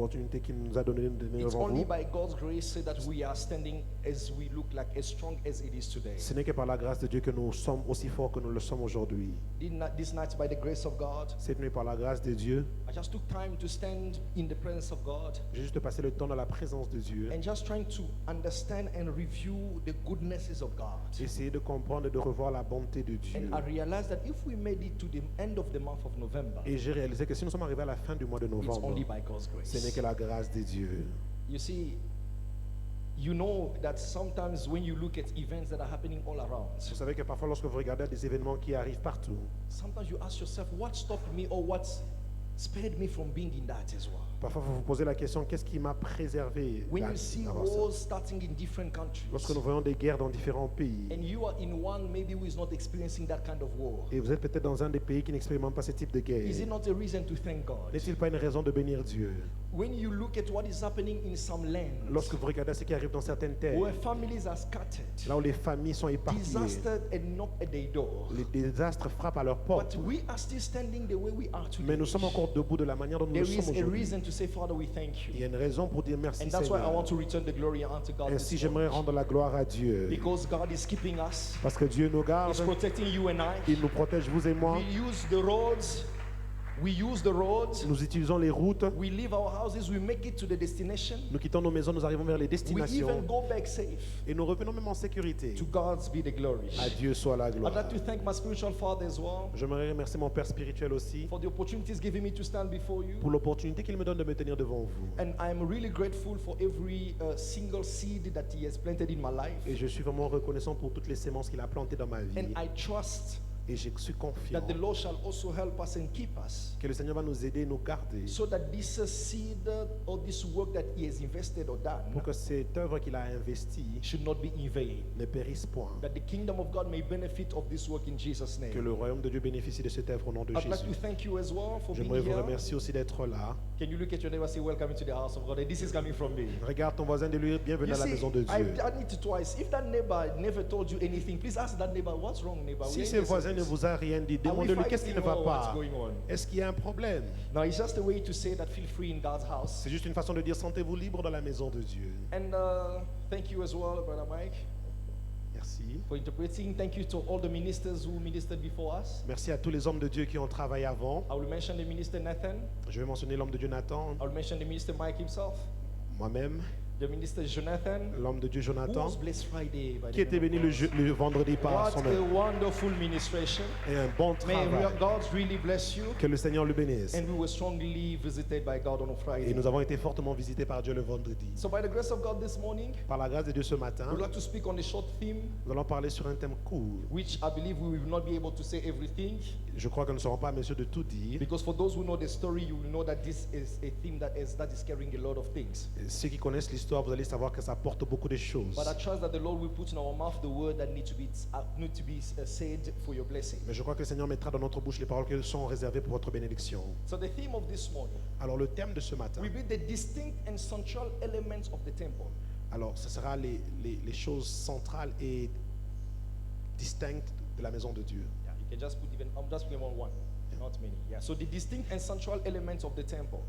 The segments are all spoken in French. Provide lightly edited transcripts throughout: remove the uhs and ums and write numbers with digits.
L'opportunité qu'il nous a donnée de venir It's devant only vous. by God's grace that we are standing as we look like as strong as it is today. Ce n'est que par la grâce de Dieu que nous sommes aussi forts que nous le sommes aujourd'hui. This night, by the grace of God, Cette nuit, par la grâce de Dieu, I just took time to stand in the presence of God j'ai juste passé le temps dans la présence de Dieu, and just trying to understand and review the goodnesses of God. essayer de comprendre et de revoir la bonté de Dieu. And I realized that if we made it to the end of the month of November, Et j'ai réalisé que si nous sommes arrivés à la fin du mois de it's novembre, only by God's ce n'est grace. que la grâce de Dieu. You see, you know that sometimes when you look at events that are happening all around, Vous savez que parfois, lorsque vous regardez des événements qui arrivent partout, sometimes you ask yourself, what stopped me or what spared me from being in that as well? parfois vous vous posez la question, qu'est-ce qui m'a préservé When you see avant ça? wars starting in different countries, Lorsque nous voyons des guerres dans différents pays, and you are in one maybe who is not experiencing that kind of war, et vous êtes peut-être dans un des pays qui n'expérimente pas ce type de guerre, is it not a reason to thank God? n'est-il pas une raison de bénir Dieu? When you look at what is happening in some lands Lorsque vous regardez ce qui arrive dans certaines terres, where families are scattered, là où les familles sont épargnées, disaster and knock at their door, les désastres frappent à leur porte, but we are still standing the way we are mais today, nous sommes encore debout de la manière dont nous there le is sommes a aujourd'hui. reason to say, Father, we thank Il y you. a une raison pour dire merci And that's why I Seigneur. want to return the glory unto God Ainsi, this j'aimerais morning. rendre la gloire à Dieu, Because God is keeping us, parce que Dieu nous garde, He's protecting you and I. il nous protège, vous et moi. We use the roads. We use the roads. Nous utilisons les routes, We leave our houses. We make it to the destination. nous quittons nos maisons, nous arrivons vers les We destinations even go back safe. et nous revenons même en sécurité. To God's be the glory. À Dieu soit la I'd gloire. like to thank my spiritual father as well J'aimerais remercier mon Père spirituel aussi for the opportunities given me to stand before you. pour l'opportunité qu'il me donne de me tenir devant vous. And I'm really grateful for every single seed that He has planted in my life. Et je suis vraiment reconnaissant pour toutes les sémences qu'il a plantées dans ma vie. And I trust Et je suis confiant that the Lord shall also help us and keep us, que le Seigneur va nous aider, nous garder, so that this seed or this work that He has invested or done pour que cette œuvre qu'il a investie should not be in vain. ne périsse point. That the kingdom of God may benefit of this work in Jesus' Que name. le royaume de Dieu bénéficie de cette œuvre au nom de I'd like to Jésus. thank you as well for being J'aimerais vous here. remercier aussi d'être là. Can you look at your neighbor and say, welcome into the house of God? And this is coming from me. Regarde ton voisin de lui, bienvenue You à la see, maison de Dieu. I've done it twice. If that neighbor never told you anything, please ask that neighbor, what's wrong, neighbor? Si We are ce in this voisin ne service. vous a rien dit, Are we demandez-lui qu'est-ce qui ne va fighting or what's pas. going on? Est-ce qu'il y a un problème? No, it's just a way to say that feel free in God's house. C'est juste une façon de dire sentez-vous libre dans la maison de Dieu. And thank you as well, Brother Mike, Merci. for interpreting. Thank you to all the ministers who ministered before us. Merci à tous les hommes de Dieu qui ont travaillé avant. I will mention the minister Nathan. Je vais mentionner l'homme de Dieu Nathan, I will mention the minister Mike himself. moi-même, The minister Jonathan, l'homme de Dieu who Jonathan, was blessed Friday by the qui était name béni of God. le vendredi par What son a œuvre. wonderful ministration. Et un bon May travail. God really bless you. Que le Seigneur le bénisse. And we were strongly visited by God on a Et Friday. nous avons été fortement visités par Dieu le vendredi. So by the grace of God this morning, Par la grâce de Dieu ce matin, we'd like to speak on a short theme, nous allons parler sur un thème court. which I believe we will not be able to say everything. Je crois que nous ne serons pas à mesure de tout dire. Because for those who know the story, you will know that this is a theme that is carrying a lot of things. Ceux qui connaissent l'histoire, vous allez savoir que ça porte beaucoup de choses. But I trust that the Lord will put in our mouth the word that need to be said for your blessing. Mais je crois que le Seigneur mettra dans notre bouche les paroles qui sont réservées pour votre bénédiction. So the theme of this morning Alors le thème de ce matin, will be the distinct and central elements of the temple. alors ce sera les choses centrales et distinctes de la maison de Dieu. Yeah, you can just put even, I'm just putting on one, not many. Yeah, so the distinct and central elements of the temple.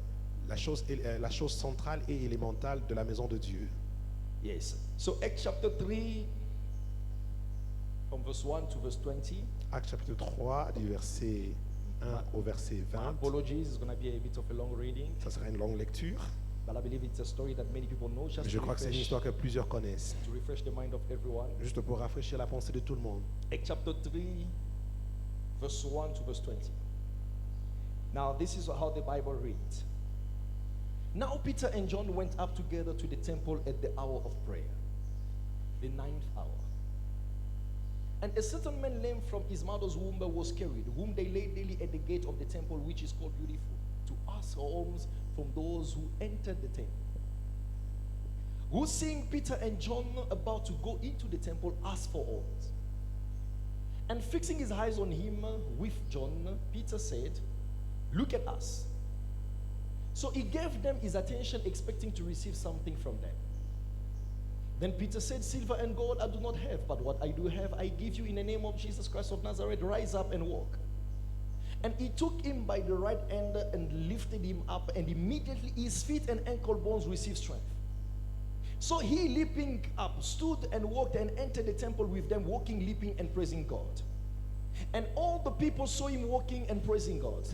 La chose centrale et élémentale de la maison de Dieu. Yes. So Acts chapter 3, from verse 1 to verse 20. Actes chapitre 3, du verset 1 au verset My 20. apologies, it's going to be a bit of a long reading, Ça sera une longue lecture, but I believe it's a story that many people know. Just mais je to crois que c'est une refresh, histoire que plusieurs connaissent. to refresh the mind of everyone. Juste pour rafraîchir la pensée de tout le monde. Acts chapter 3, verse 1 to verse 20. Now, this is how the Bible reads. Now, Peter and John went up together to the temple at the hour of prayer, the 9th hour. And a certain man lame from his mother's womb was carried, whom they laid daily at the gate of the temple, which is called Beautiful, to ask alms from those who entered the temple. Who, seeing Peter and John about to go into the temple, asked for alms. And fixing his eyes on him with John, Peter said, "Look at us." So he gave them his attention, expecting to receive something from them. Then Peter said, "Silver and gold I do not have, but what I do have I give you in the name of Jesus Christ of Nazareth. Rise up and walk." And he took him by the right hand and lifted him up, and immediately his feet and ankle bones received strength. So he, leaping up, stood and walked and entered the temple with them, walking, leaping, and praising God. And all the people saw him walking and praising God.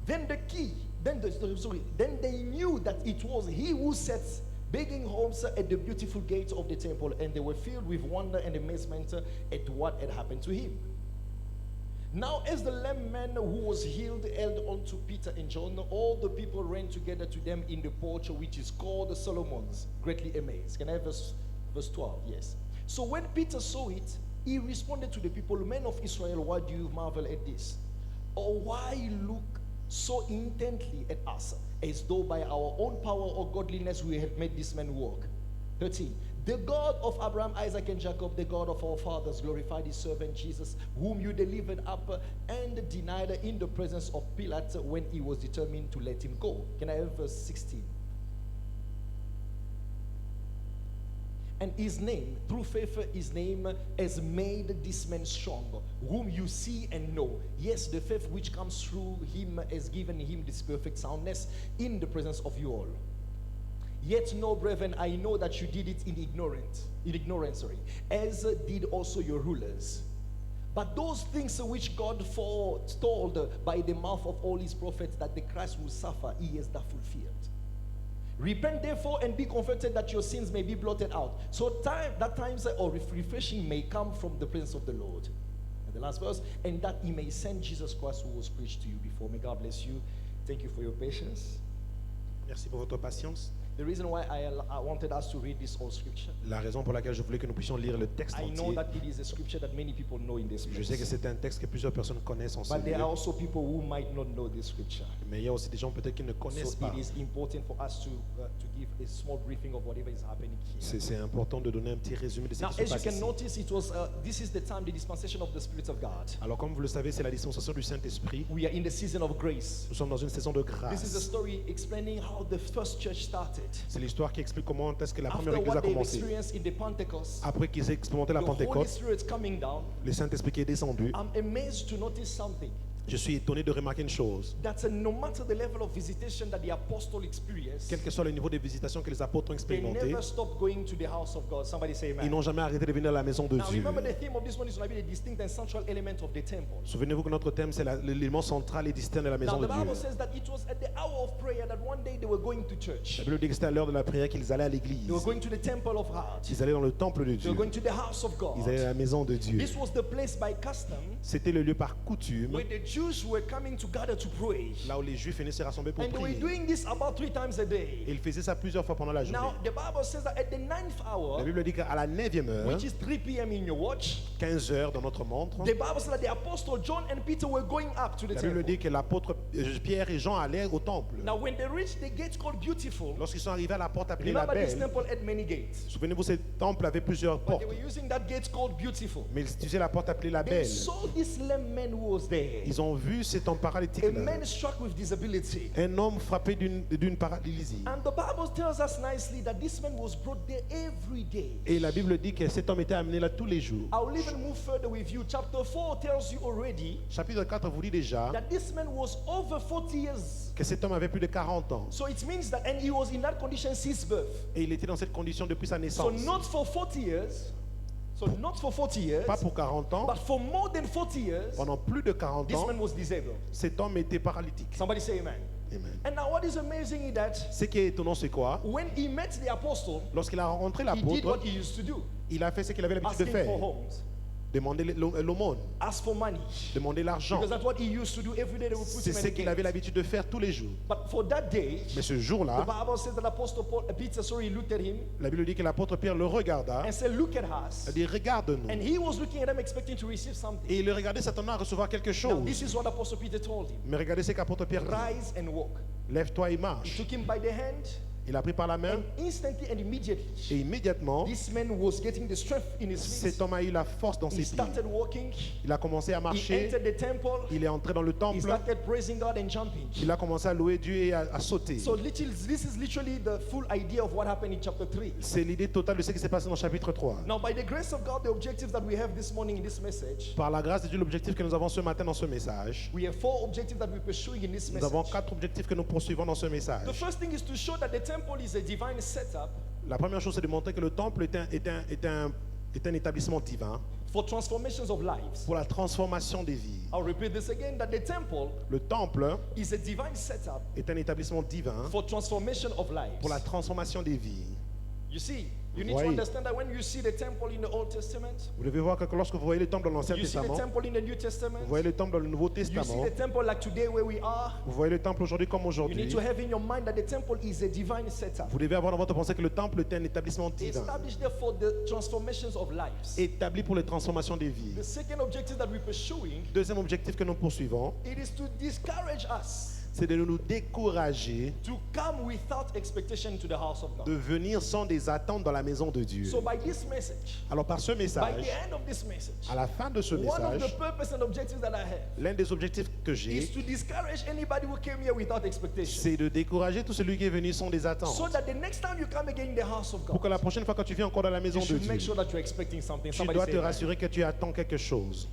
Then they knew that it was he who sat begging alms at the beautiful gate of the temple, and they were filled with wonder and amazement at what had happened to him. Now, as the lame man who was healed held on to Peter and John, all the people ran together to them in the porch, which is called Solomon's, greatly amazed. Can I have verse 12? Yes. So when Peter saw it, he responded to the people, "Men of Israel, why do you marvel at this? Or why look so intently at us, as though by our own power or godliness we had made this man walk?" 13. The God of Abraham, Isaac, and Jacob, the God of our fathers, glorified his servant Jesus, whom you delivered up and denied in the presence of Pilate when he was determined to let him go. Can I have verse 16? And his name, through faith, his name has made this man strong, whom you see and know. Yes, the faith which comes through him has given him this perfect soundness in the presence of you all. Yet no, brethren, I know that you did it in ignorance, as did also your rulers. But those things which God foretold by the mouth of all his prophets that the Christ will suffer, he has that fulfilled. Repent therefore and be converted, that your sins may be blotted out, so that times or refreshing may come from the presence of the Lord. And the last verse, and that he may send Jesus Christ, who was preached to you before. May God bless you. Thank you for your patience. Merci pour votre patience. The reason why I wanted us to read this whole scripture, La raison pour laquelle je voulais que nous puissions lire le texte I know entier. that it is a scripture that many people know in this Je sais que place. c'est un texte que plusieurs personnes connaissent en ce But there lieu. are also people who might not know this scripture. Mais il y a aussi des gens peut-être qui ne connaissent So pas. it is important for us to give a small briefing of whatever is happening here. C'est important de donner un petit résumé de ce Now, qui se as you passe can ici. notice, this is the time, the dispensation of the Spirit of God. Alors comme vous le savez, c'est la dispensation du Saint-Esprit. We are in the season of grace. Nous sommes dans une saison de This is the grâce. story explaining how the first church started. C'est l'histoire qui explique comment est-ce que la After première église a what they've commencé. experienced in the Pentecost, Après qu'ils aient expérimenté la the Holy Pentecôte, Spirit coming down, le Saint-Esprit qui est descendu, I'm amazed to notice something. je suis étonné de remarquer une chose. That no matter the level of visitation that the apostle experienced, Quel que soit le niveau de visitation que les apôtres ont they expérimenté, never stopped going to the house of God. Somebody say ils amen. n'ont jamais arrêté de venir à la maison de Now Dieu. remember, the theme of this one is going to be the distinct and central element of the temple. Souvenez-vous que notre thème, c'est l'élément central et distinct de la maison Now de the Dieu. Bible says that it was at the hour of prayer that one day they were going to church. La Bible dit que c'était à l'heure de la prière qu'ils allaient à l'église. They were going to the temple of God. Ils allaient dans le temple de They Dieu. were going to the house of Ils allaient à God. la maison de Dieu. This was the place by custom C'était le lieu par coutume, where the Jews were coming to gather to pray. là où les Juifs venaient se rassembler pour And they were prier. doing this about 3 times a Et day. ils faisaient ça plusieurs fois pendant la journée. Now the Bible says that at the 9th La hour, Bible dit qu'à la 9e heure, which is 3 p.m. in your watch, 15 heures dans notre montre, the Bible says that the apostle John and Peter were going up to the la Bible temple. dit que l'apôtre Pierre et Jean allaient au temple. Now when they reached the gate called Beautiful, Lorsqu'ils sont arrivés à la porte appelée la remember this Belle, temple had many gates, souvenez-vous, ce temple avait plusieurs but portes. they were using that gate called Beautiful. Mais ils utilisaient la porte appelée la They Belle. saw this lame man who was there, Ils ont vu cet homme paralytique a là. man struck with disability. Un homme frappé d'une paralysie. And the Bible tells us nicely that this man was brought there every day. Et la Bible dit que cet homme était amené là tous les jours. I'll even move further with you. Chapter 4 tells you already Chapitre 4 vous dit déjà that this man was over 40 years. que cet homme avait plus de 40 ans. So it means that, and he was in that condition since birth. Et il était dans cette condition depuis sa So naissance. not for 40 years, not for 40 years, Pas pour 40 ans, but for more than 40 years, pendant plus de 40 this ans, man was disabled. cet homme était paralytique. Somebody say amen. Amen. And now what is amazing is that Ce qui est étonnant, c'est quoi? when he met the apostle, Lorsqu'il a rencontré he did what l'apôtre, he used to do. il a fait ce qu'il avait l'habitude de Asking for faire. homes, Demander l'aumône, ask for money. demander l'argent. Because that's what he used to do every day. They would put C'est him in ce the qu'il avait gate. l'habitude de faire tous les jours. But for that day, Mais ce the jour-là, Bible says that Apostle Peter, looked at him la Bible dit que l'apôtre Pierre le regarda. and said, "Look at us." Il a dit, regarde-nous. And he was looking at them, expecting to receive something. Et il le regardait s'attendant à recevoir quelque Now, chose. this is what Apostle Peter told him: Mais regardez ce qu'apôtre Pierre dit. "Rise and walk." Lève-toi et He marche. took him by the hand Il a pris par la main And instantly and immediately, et immédiatement, this man was getting the strength in his feet. cet homme a eu la force dans He ses pieds. started walking. Il a commencé à He marcher. entered the temple. Il est entré dans le He temple. started praising God and jumping. Il a commencé à louer Dieu et à sauter. So this is literally the full idea of what happened in chapter 3. C'est l'idée totale de ce qui s'est passé dans le chapitre 3. Now, by the grace of God, the objectives that we have this morning in this message, Par la grâce de Dieu, l'objectif que nous avons ce matin dans ce message, we have 4 objectives that we're pursuing in this nous avons message. 4 objectifs que nous poursuivons dans ce The message. first thing is to show that the temple is a divine setup La première chose, c'est de montrer que le temple est un établissement divin for transformations of lives. pour la transformation des vies. I'll repeat this again, that the temple Le temple is a divine setup est un établissement divin for transformation of lives. pour la transformation des vies. You see, you need to Voyez. understand that when you see the temple in the Old Testament, Vous devez voir que lorsque vous voyez le temple dans l'Ancien you see the Testament, temple in the New Testament, vous voyez le temple dans le Nouveau you Testament, see the temple like today where we are, vous voyez le temple aujourd'hui comme you need aujourd'hui, to have in your mind that the temple is a divine setup. vous devez avoir dans votre pensée que le temple est un établissement divin, Established there for the transformations of lives. établi pour les transformations des vies. The second objective that we're pursuing, Deuxième objectif que nous poursuivons, it is to discourage us c'est de nous décourager to come without expectation to the house of de God. venir sans des attentes dans la maison de Dieu. So by this message, Alors par ce by message, the end of this message, à la fin de ce one of the message, purpose and objectives that I have l'un des objectifs que is j'ai, to discourage anybody who came here without expectation. c'est de décourager tout celui qui est venu sans des attentes. So that the next time you come again in the house of Pour que God, la prochaine fois quand tu viens encore dans la maison you de should Dieu, make sure that you're expecting something. tu Somebody dois say te amen. rassurer que tu attends quelque chose.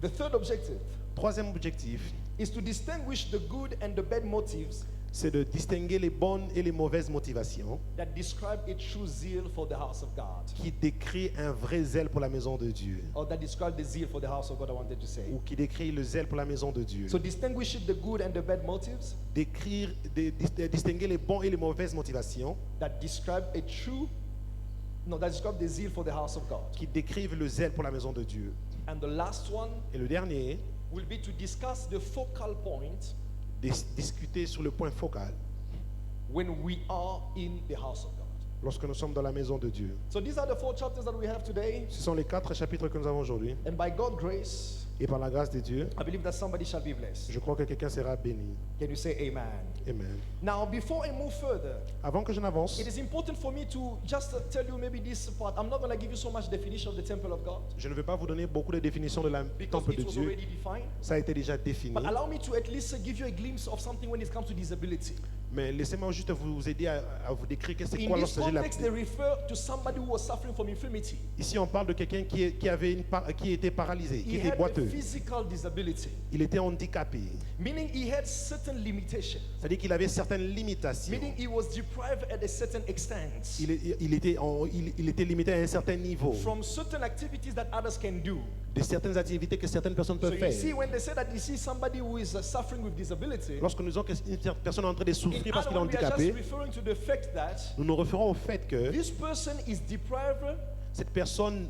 The third objective Troisième objectif, is to distinguish the good and the bad motives c'est de distinguer les bonnes et les mauvaises motivations that describe a true zeal for the house of God. qui décrit un vrai zèle pour la maison de Dieu Or that describe the zeal for the house of God, I wanted to say. ou qui décrit le zèle pour la maison de Dieu. So distinguish the good and the bad motives Distinguer les bons et les mauvaises motivations that describe that describe the zeal for the house of God. qui décrivent le zèle pour la maison de Dieu. And the last one Et le dernier, will be to discuss the focal point discuter sur le point focal when we are in the house of God. lorsque nous sommes dans la maison de Dieu. So these are the 4 chapters that we have today. Ce sont les 4 chapitres que nous avons aujourd'hui. And by God's grace, Et par la grâce de Dieu, I believe that somebody shall be blessed. je crois que quelqu'un sera béni. Can you say amen? Amen. Now, before I move further, Avant que je n'avance, it is important for me to just tell you maybe this part. I'm not going to give you so much definition of the temple of God je ne vais pas vous donner beaucoup de définitions de la because temple de it was Dieu. already defined. Ça a été déjà défini. But allow me to at least give you a glimpse of something when it comes to disability. Mais laissez-moi juste vous aider à vous décrire que c'est In quoi this lorsqu'il s'agit de la... context, they refer to somebody who was suffering from infirmity. Ici, on parle de quelqu'un qui était paralysé, qui He était had a boiteux. physical disability, Il était handicapé. meaning he had certain limitations, C'est-à-dire qu'il avait certaines limitations. meaning he was deprived at a certain extent Il était limité à un certain niveau from certain activities that others can do. de certaines activités que certaines personnes So peuvent you see, faire. when they say that you see somebody who is suffering with disability, Lorsque nous disons qu'une personne est en train de in souffrir parce other qu'il est words, we are just handicapé, referring to the fact that nous nous référons au fait que this person is deprived cette personne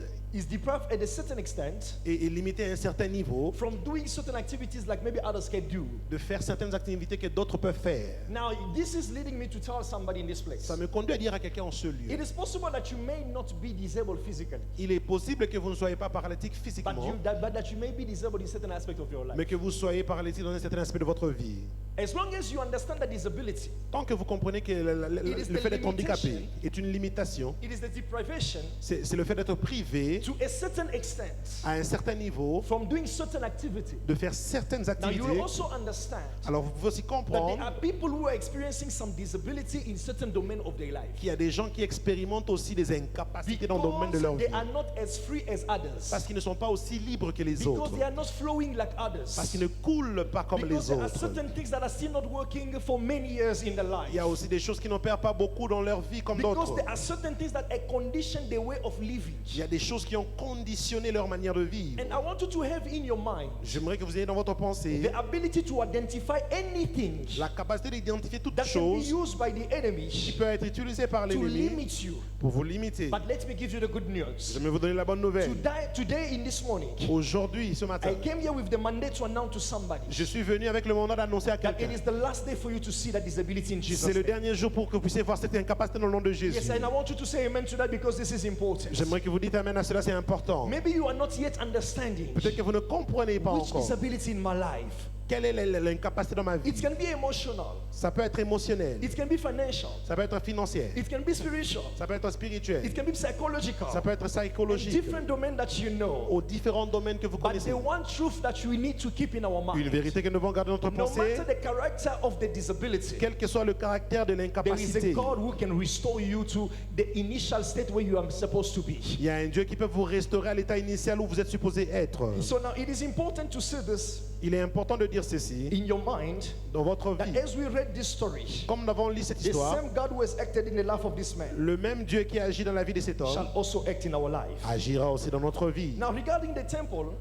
at a certain extent est limitée à un certain niveau from doing certain activities like maybe others can do. de faire certaines activités que d'autres peuvent faire. Now, this is leading me to tell somebody in this place. Ça me conduit à dire à quelqu'un en ce lieu. It is possible that you may not be disabled physically, Il est possible que vous ne soyez pas paralytique but physiquement, that you may be disabled in certain aspect of your life. mais que vous soyez paralytique dans un certain aspect de votre vie. As long as you understand that disability, Tant que vous comprenez que le fait d'être handicapé est une limitation, it is the deprivation c'est le fait d'être privé to a certain extent à un certain niveau from doing certain activity. de faire certaines Now, you activités. will also understand Alors vous pouvez aussi that there comprendre are people who are experiencing some disability in certain domain of their life qu'il y a des gens qui expérimentent aussi des incapacités dans le domaine de leur because vie. they are not as free as others, Parce qu'ils ne sont pas aussi libres que les because autres. they are not flowing like Parce others, qu'ils ne coulent pas comme because les there are autres. certain things that are still not working for many years in their life, Il y a aussi des choses qui n'opèrent pas beaucoup dans leur vie comme because d'autres. there are certain things that have conditioned their way of living. Il y a des choses qui ont conditionné leur manière de vivre. And I want you to have in your mind J'aimerais que vous ayez dans votre pensée the ability to identify anything la capacité d'identifier toute that can be chose used by the qui enemy peut être utilisée par to l'ennemi limit you. pour vous limiter. But let me give you the good news. Je vais vous donner la bonne nouvelle. Today in this morning, Aujourd'hui, ce matin, I came here with the mandate to announce to somebody je suis venu avec le mandat d'annoncer à that it quelqu'un. is the last day for you to see that disability in Jesus' C'est le name. dernier jour pour que vous puissiez voir cette incapacité dans le nom de Jésus. Yes, and I want you to say amen to that because this is important. J'aimerais que vous dites amen à cela, c'est important. Maybe you are not yet understanding Peut-être que vous ne comprenez pas which encore disability in my life Quelle est l'incapacité dans ma vie? It can be emotional. Ça peut être émotionnel. It can be financial. Ça peut être financier. It can be spiritual. Ça peut être spirituel. It can be psychological. Ça peut être psychologique. Different domains that you know. Aux différents domaines que vous But connaissez. the one truth that we need to keep in our Une mind. vérité que nous devons garder dans notre No pensée. matter the character of the disability, Quel que soit le caractère de there is a l'incapacité. God who can restore you to the initial state where you are supposed to be. Il y a un Dieu qui peut vous restaurer à l'état initial où vous êtes supposé être. So now it is important to see this Il est important de dire ceci in your mind dans votre that vie. as we read this story, Comme nous avons lu cette the histoire, same God who has acted in the life of this man le même Dieu qui agit dans la vie de cet shall homme also act in our life. agira aussi dans notre vie. Now, regarding the temple,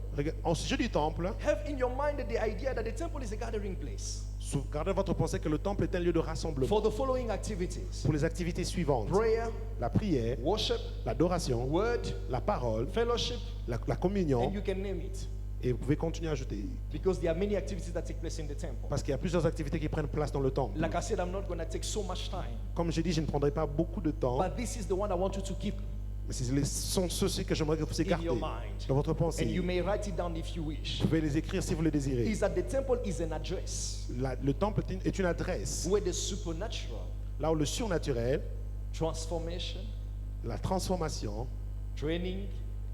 En sujet du temple, have in your mind the idea that the temple is a gathering place gardez votre pensée que le temple est un lieu de rassemblement for the following activities: pour les activités suivantes. prayer, La prière, worship, l'adoration, word, la parole, fellowship, la communion, and you can name it. et vous pouvez continuer à ajouter. Because there are many activities that take place in the temple. Parce qu'il y a plusieurs activités qui prennent place dans le temple. Like I said, I'm not going to take so much time, Comme j'ai dit, je ne prendrai pas beaucoup de temps, but this is the one I want you to keep mais ce sont ceux-ci que j'aimerais que vous in écartez your mind. dans votre And pensée. you may write it down if you wish. Vous pouvez les écrire si vous le désirez. Is that the temple is an address Le temple est une adresse, where the supernatural, là où le surnaturel, transformation, la transformation, training,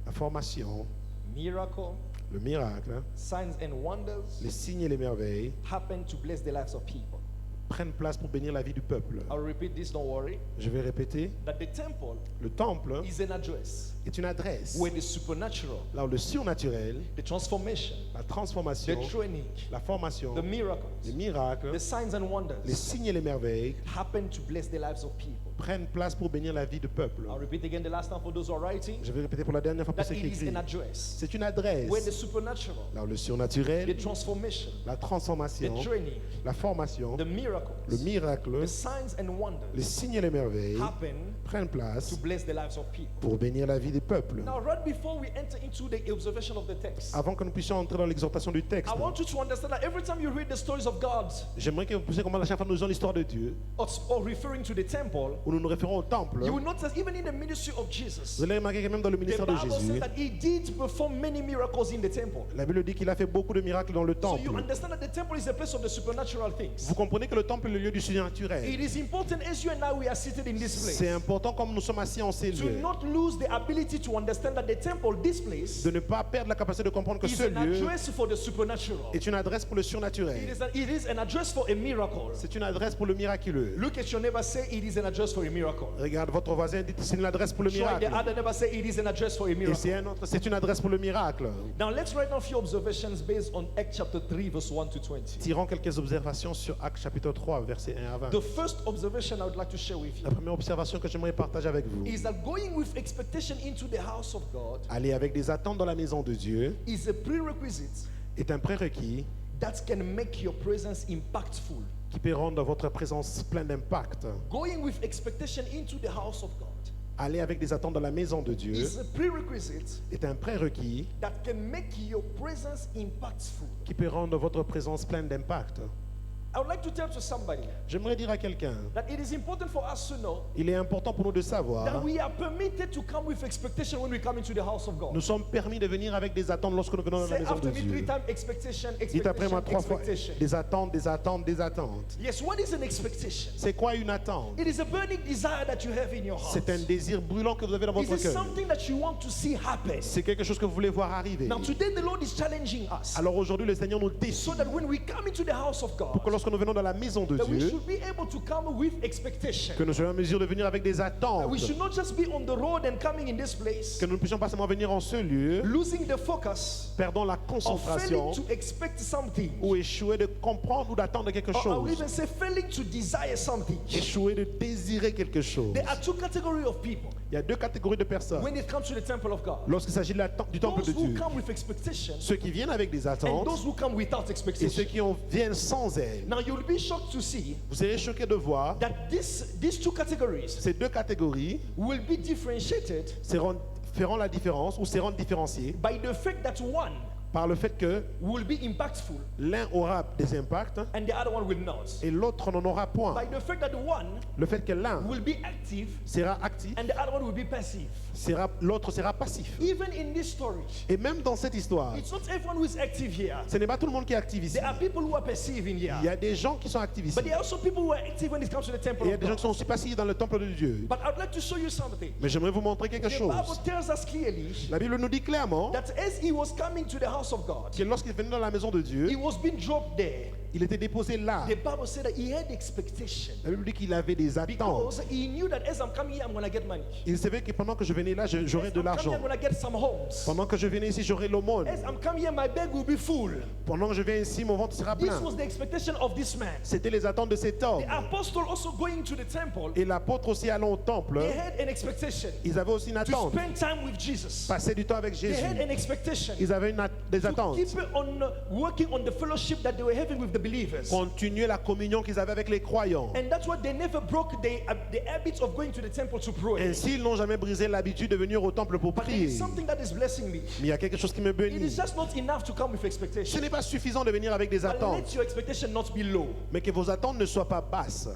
la formation, miracle, le miracle, signs and wonders les signes et les merveilles happen to bless the lives of people. prennent place pour bénir la vie du peuple. I'll repeat this, don't worry. Je vais répéter, That the temple le temple is an address est une adresse, where the supernatural, là où le surnaturel, the transformation, la the transformation, training, la formation, the les miracles, miracles, the signs and les wonders signes et les merveilles happen to bless the lives of people. prennent place pour bénir la vie du peuple. I'll repeat again the last time for those who are writing. Je vais répéter pour la dernière fois pour That ceux qui it is écrivent. an address C'est une where the adresse, supernatural, là où le the surnaturel, transformation, la the transformation, training, la formation, the le miracles, miracle, the signs and les wonders signes et les merveilles happen prennent place to bless the lives of people. pour bénir la vie des peuples. Now, right before we enter into the observation of the text, Avant que nous puissions entrer dans l'exhortation du texte, I want you to understand that every time you read the stories of God j'aimerais que vous puissiez comprendre à chaque fois que nous lisons l'histoire de Dieu, or referring to the temple, où nous nous référons au temple, you will notice even in the ministry of Jesus, vous allez remarquer que même dans le the ministère de Bible says Jésus, that he did perform many miracles in the temple. la Bible dit qu'il a fait beaucoup de miracles dans le So temple. you understand that the temple is a place of the supernatural things. Vous comprenez que le temple est le lieu du surnaturel. It is important as you and I we are seated in this place C'est important comme nous sommes assis en ces to lieux, not lose the ability to understand that the temple, this place, de ne pas perdre la capacité de comprendre que is ce an lieu address for the supernatural. est une adresse pour le It surnaturel. is an address for a miracle. C'est une adresse pour le miraculeux. Look at your neighbor, say it is an address for a miracle. Regarde votre voisin, dites c'est une adresse pour le Try miracle. the other neighbor, say it is an address for a Et miracle. c'est un autre, c'est une adresse pour le miracle. Now let's write down a few observations based on Acts chapter 3 verse 1 to 20. Tirons quelques observations sur Actes chapitre 3, versets 1 à 20. The first observation I would like to share with you La première observation que j'aimerais partager avec vous, is that going with expectation into the house of God aller avec des attentes dans la maison de Dieu is a prerequisite est un prérequis that can make your presence impactful. qui peut rendre votre présence pleine d'impact. Going with expectation into the house of God Aller avec des attentes dans la maison de Dieu is a prerequisite est un prérequis that can make your presence impactful. qui peut rendre votre présence pleine d'impact. I would like to tell to somebody J'aimerais dire à quelqu'un, that it is important for us to know il est important pour nous de that savoir, we are permitted to come with expectation when we come into the house of God. nous sommes permis de venir avec des attentes lorsque nous venons dans la Say maison de after me 3 Dieu. times expectation, Dites après expectation, moi 3 fois, expectation. des attentes, des attentes, des attentes. Yes, what is an expectation? C'est quoi une attente? It is a burning desire that you have in your heart. C'est un désir brûlant que vous avez dans Is votre it cœur. something that you want to see happen? C'est quelque chose que vous voulez voir arriver. Now today the Lord is challenging us Alors aujourd'hui, le Seigneur nous défie so that when we come into the house of pour que God, lorsque nous venons dans la maison de that we Dieu, should be able to come with expectation. que nous soyons en mesure de venir avec des That attentes. we should not just be on the road and coming in this place, Que nous ne puissions pas seulement venir en ce lieu, losing the focus, perdons la or concentration failing to expect something, ou échouer de comprendre ou d'attendre quelque or I will chose. even say failing to desire something. Échouer de désirer quelque chose. There are two categories of people Il y a deux catégories de personnes. when it comes to the temple of God. Lorsqu'il s'agit de du temple Those de who Dieu, come with expectation ceux qui viennent avec des and attentes those who come without et ceux expectation. qui viennent sans elles. Now you'll be shocked to see Vous serez choqués de voir that these two categories ces deux catégories will be differentiated feront la différence ou seront différenciées by the fact that one par le fait que will be impactful l'un aura des impacts and the other one will not. et l'autre n'en aura point. By the fact that the one Le fait que l'un will be active sera actif, and the other one will be passive. l'autre sera passif. Even in this story, Et même dans cette histoire, it's not everyone who is active here. ce n'est pas tout le monde qui est actif ici. There are people who are passive in here. Il y a des gens qui sont actifs ici. But there are also people who are active when it comes to the Et temple il y a of des gens God. qui sont aussi passifs dans le temple de Dieu. But I'd like to show you something. Mais j'aimerais vous montrer quelque The Bible chose. tells us clearly La Bible nous dit clairement that as he was coming to the house of God, que lorsqu'il venait dans la maison de Dieu, he was being dropped there. il était déposé là. The Bible said that he had expectation La Bible dit qu'il avait des attentes. because he knew that as I'm coming here, I'm going to get money. Il savait que pendant que je venais là, j'aurais As de I'm coming l'argent. here, I'm going to get some homes. Pendant que je venais ici, j'aurais l'aumône. As I'm coming here, my bag will be full. Pendant que je viens ici, mon ventre sera This plein. was the expectation of this man. C'était les attentes de cet homme. The apostle also going to the temple, Et l'apôtre aussi allant au temple, they had an expectation ils avaient aussi une to attente. spend time with Jesus. Passer du temps avec They Jésus. had an expectation Ils avaient des to attentes. keep on working on the fellowship that they were having with the believers. Continuer la communion qu'ils avaient avec les croyants. And that's why they never broke the habit of going to the temple to pray. Ainsi, ils n'ont jamais brisé l'habitude de venir au temple pour But there prier. is something that is blessing me. Mais il y a quelque chose qui me It is bénit. just not enough to come with Ce expectation. n'est pas suffisant de venir avec des But let attentes, your expectation not be low. mais que vos attentes ne soient pas basses.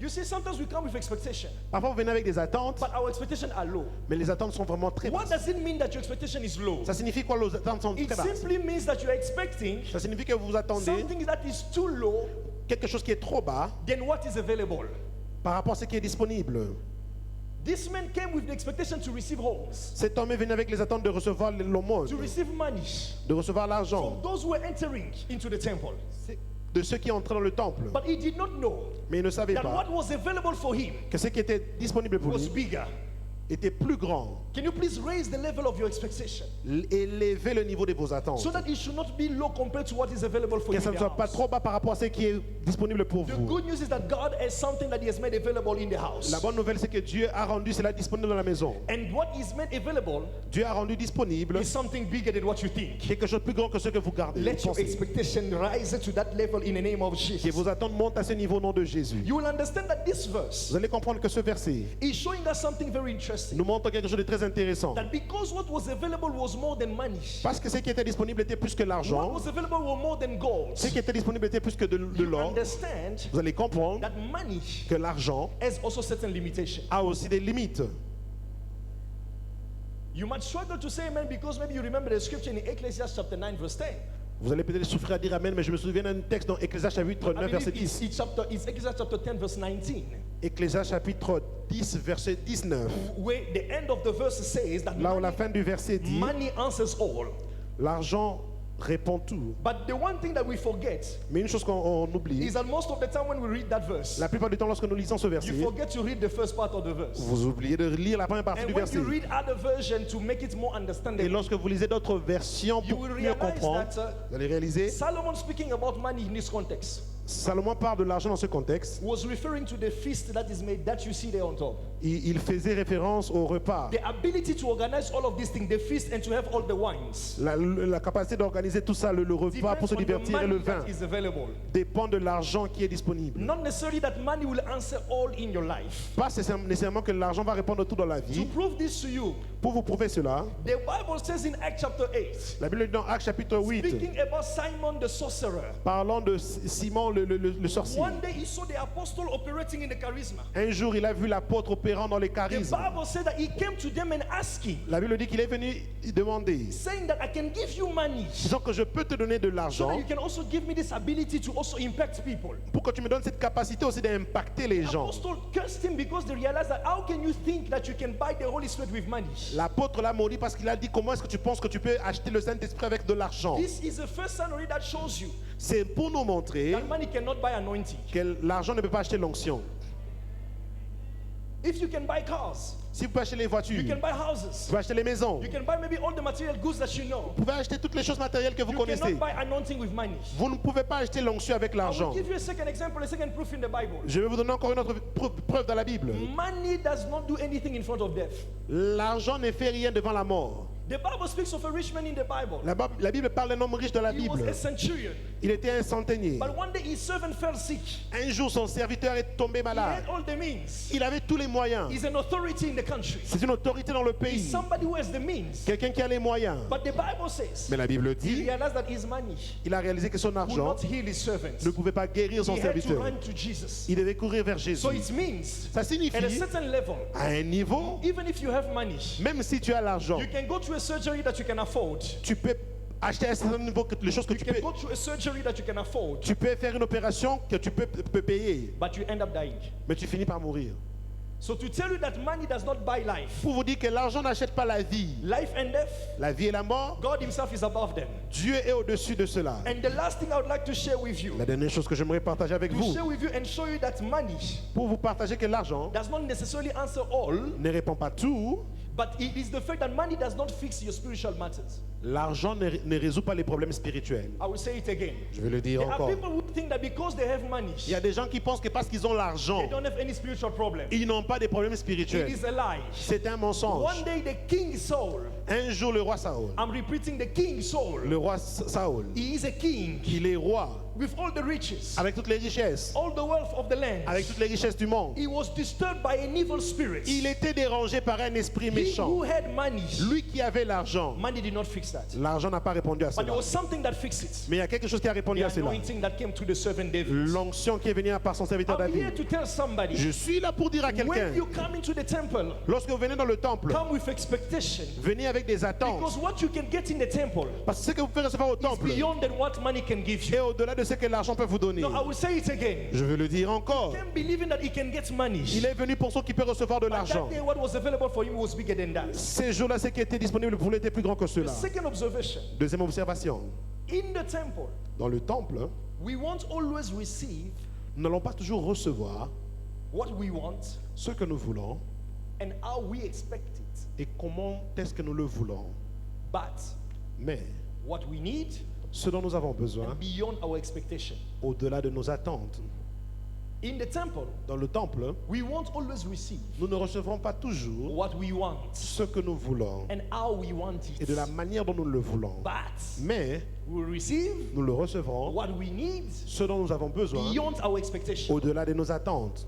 You see, sometimes we come with expectation, Parfois, vous venez avec des attentes, but our expectations are low. mais les attentes sont vraiment très What basses. does it mean that your expectation is low? Ça signifie quoi, les attentes sont It très basses? simply means that you are expecting Ça signifie que vous vous attendez something that is too low quelque chose qui est trop bas than what is available. par rapport à ce qui est disponible. This man came with the expectation to receive homes, Cet homme est venu avec les attentes de recevoir l'aumône, to receive money de recevoir from l'argent those who were entering into the temple. de ceux qui entraient dans le temple. But he did not know Mais il ne savait that pas what was available for him que ce qui était disponible pour was lui bigger. était plus grand. Can you please raise the level of your expectation Élevez le niveau de vos attentes. so that it should not be low compared to what is available for Que you? ça in ne the soit pas house? trop bas par rapport à ce qui est disponible pour The vous. good news is that God has something that He has made available in the house. La bonne nouvelle, c'est que Dieu a rendu cela disponible dans la maison. And what is made available Dieu a rendu disponible is something bigger than what you think. quelque chose de plus grand que ce que vous gardez. Let your Pensez. expectation rise to that level in the name of Que Jesus. vos attentes montent à ce niveau au nom de Jésus. You will understand that this verse Vous allez comprendre que ce verset is showing us something very interesting. nous montre quelque chose de très intéressant. That because what was available was more than money, Parce que ce qui était disponible était plus que what l'argent. was available were more than gold. Ce qui était disponible était plus que de You l'or. understand Vous allez comprendre that money que l'argent has also certain limitations. a aussi des limites. You might struggle to say amen because maybe you remember the scripture in Ecclesiastes chapter 9 verse 10. Vous allez peut-être souffrir à dire Amen, mais je me souviens d'un texte dans Ecclésiaste chapitre I 9, verset believe 10. it's Ecclesiastes chapter 10 verse 19, Ecclésiaste chapitre 10, verset 19. where the end of the verse says that Là où la fin du verset dit, money answers all. l'argent répond tout. But the one thing that we forget Mais une chose qu'on oublie, is that most of the time when we read that verse, la plupart du temps lorsque nous lisons ce verset, you forget to read the first part of the verse. vous oubliez de lire la première partie And du when verset. you read other version to make it more Et understandable, lorsque vous lisez d'autres versions you pour will mieux realize comprendre, that vous allez réaliser, Solomon speaking about money in this context Salomon parle de l'argent dans ce contexte. was referring to the feast that is made that you see there on top. Il faisait référence au repas. The ability to organize all of these things, the feast and to have all the wines, La capacité d'organiser tout ça, le repas pour se depends on the divertir et le money vin, that is available. dépend de l'argent qui est disponible. Not necessarily that money will answer all in your life. Pas nécessairement que l'argent va répondre à tout dans la To vie. prove this to you, Pour vous prouver cela, the Bible says in Acts chapter 8, la Bible dit dans Actes chapitre 8, speaking about Simon the sorcerer. parlant de Simon le sorcier. One day he saw the apostle operating in the charisma. Un jour, il a vu l'apôtre opérant dans les The charismes. Bible said that he came to them and asking, La Bible dit qu'il est venu demander, saying that I can give you money disant que je peux te donner de so l'argent that you can also give me this ability to also impact people. pour que tu me donnes cette capacité aussi d'impacter les The gens. apostle cursed him because they realized that how can you think that you can buy the Holy Spirit with money? L'apôtre l'a maudit parce qu'il a dit comment est-ce que tu penses que tu peux acheter le Saint-Esprit avec de l'argent. This is the first sign that shows you C'est pour nous montrer that money cannot buy anointing. que l'argent ne peut pas acheter l'onction. If you can buy cars, Si vous pouvez acheter les voitures, you vous can buy houses, pouvez acheter les maisons, you can buy maybe all the material goods that you know. vous pouvez acheter toutes les choses matérielles que vous You connaissez. cannot buy anointing with money. Vous ne pouvez pas acheter l'onction avec I l'argent. will give you a second example, a second proof in the Bible. Je vais vous donner encore une autre preuve dans la Bible. Money does not do anything in front of death. L'argent ne fait rien devant la mort. The Bible speaks of a rich man in the Bible. La Bible parle d'un homme riche dans la He was Bible. a centurion. Il était un centenier. But one day his servant fell sick. Un jour, son serviteur est tombé He malade. had all the means. Il avait tous les moyens. He's an authority in the country. C'est une autorité dans le He's pays. somebody who has the means. Quelqu'un qui a les moyens. But the Bible says Mais la Bible he dit, realized that his money il a réalisé que son would argent not heal his servant. ne pouvait pas guérir son He had to serviteur. run to Jesus. Il devait courir vers Jésus. So it means Ça at a signifie, certain level, à un niveau, even if you have money, même si tu as l'argent, you can go to a surgery that you can afford. tu peux acheter à un certain niveau les choses que You tu can peux. go to a surgery that you can afford, Tu peux faire une opération que tu peux payer, but you end up dying. mais tu finis par mourir. So to tell you that money does not buy life, Pour vous dire que l'argent n'achète pas la vie. life and death, La vie et la mort, God himself is above them. Dieu est au-dessus de cela. And the last thing I would like to share with you, La dernière chose que j'aimerais partager avec to vous, share with you and show you that money pour vous partager que l'argent does not necessarily answer all, ne répond pas tout, but it is the fact that money does not fix your spiritual matters. l'argent ne résout pas les problèmes spirituels. I will say it again. Je vais le dire There are encore. people who think that because they have money, Il y a des gens qui pensent que parce qu'ils ont l'argent, they don't have any spiritual problem. ils n'ont pas de problèmes It spirituels. is a lie. C'est un mensonge. One day the king Saul, Un jour, le roi Saül, I'm repeating the king Saul, le roi Saül, he is a king il est roi with all the riches, avec toutes les richesses, all the wealth of the land. avec toutes les richesses du monde. He was disturbed by an evil spirit. Il était dérangé par un esprit He méchant. who had money, Lui qui avait l'argent, money did not fix that. l'argent n'a pas répondu à But there cela. was something that fixed it. Mais il y a quelque chose qui a répondu The à cela. anointing that came to the servant David. L'onction qui est venue par son serviteur I'm here David. to tell somebody, Je suis là pour dire à quelqu'un, when you come into the temple, lorsque vous venez dans le temple, come with expectation. venez avec des attentes. Because what you can get in the temple Parce que ce que vous pouvez recevoir au is temple beyond than what money can give you. est au-delà de ce que l'argent peut vous donner. No, I will say it again. Je veux le dire encore. Him believing that he can get money. Il est venu pour ceux qui peuvent recevoir de But that l'argent. day, what was available for him was bigger than that. Ces jours-là, ce qui était disponible pour lui était plus grand que The cela. second observation, Deuxième observation. in the temple, Dans le temple, we won't always receive nous n'allons pas toujours recevoir what we want ce que nous voulons and how we expect it. et comment est-ce que nous le voulons. But Mais what we need ce dont nous avons besoin, beyond our expectation. au-delà de nos attentes. In the temple, Dans le temple, we won't always receive nous ne recevrons pas toujours what we want ce que nous voulons and how we want et de la it. manière dont nous le voulons. But Mais we will receive nous le recevrons what we need ce dont nous avons besoin beyond our expectation. au-delà de nos attentes.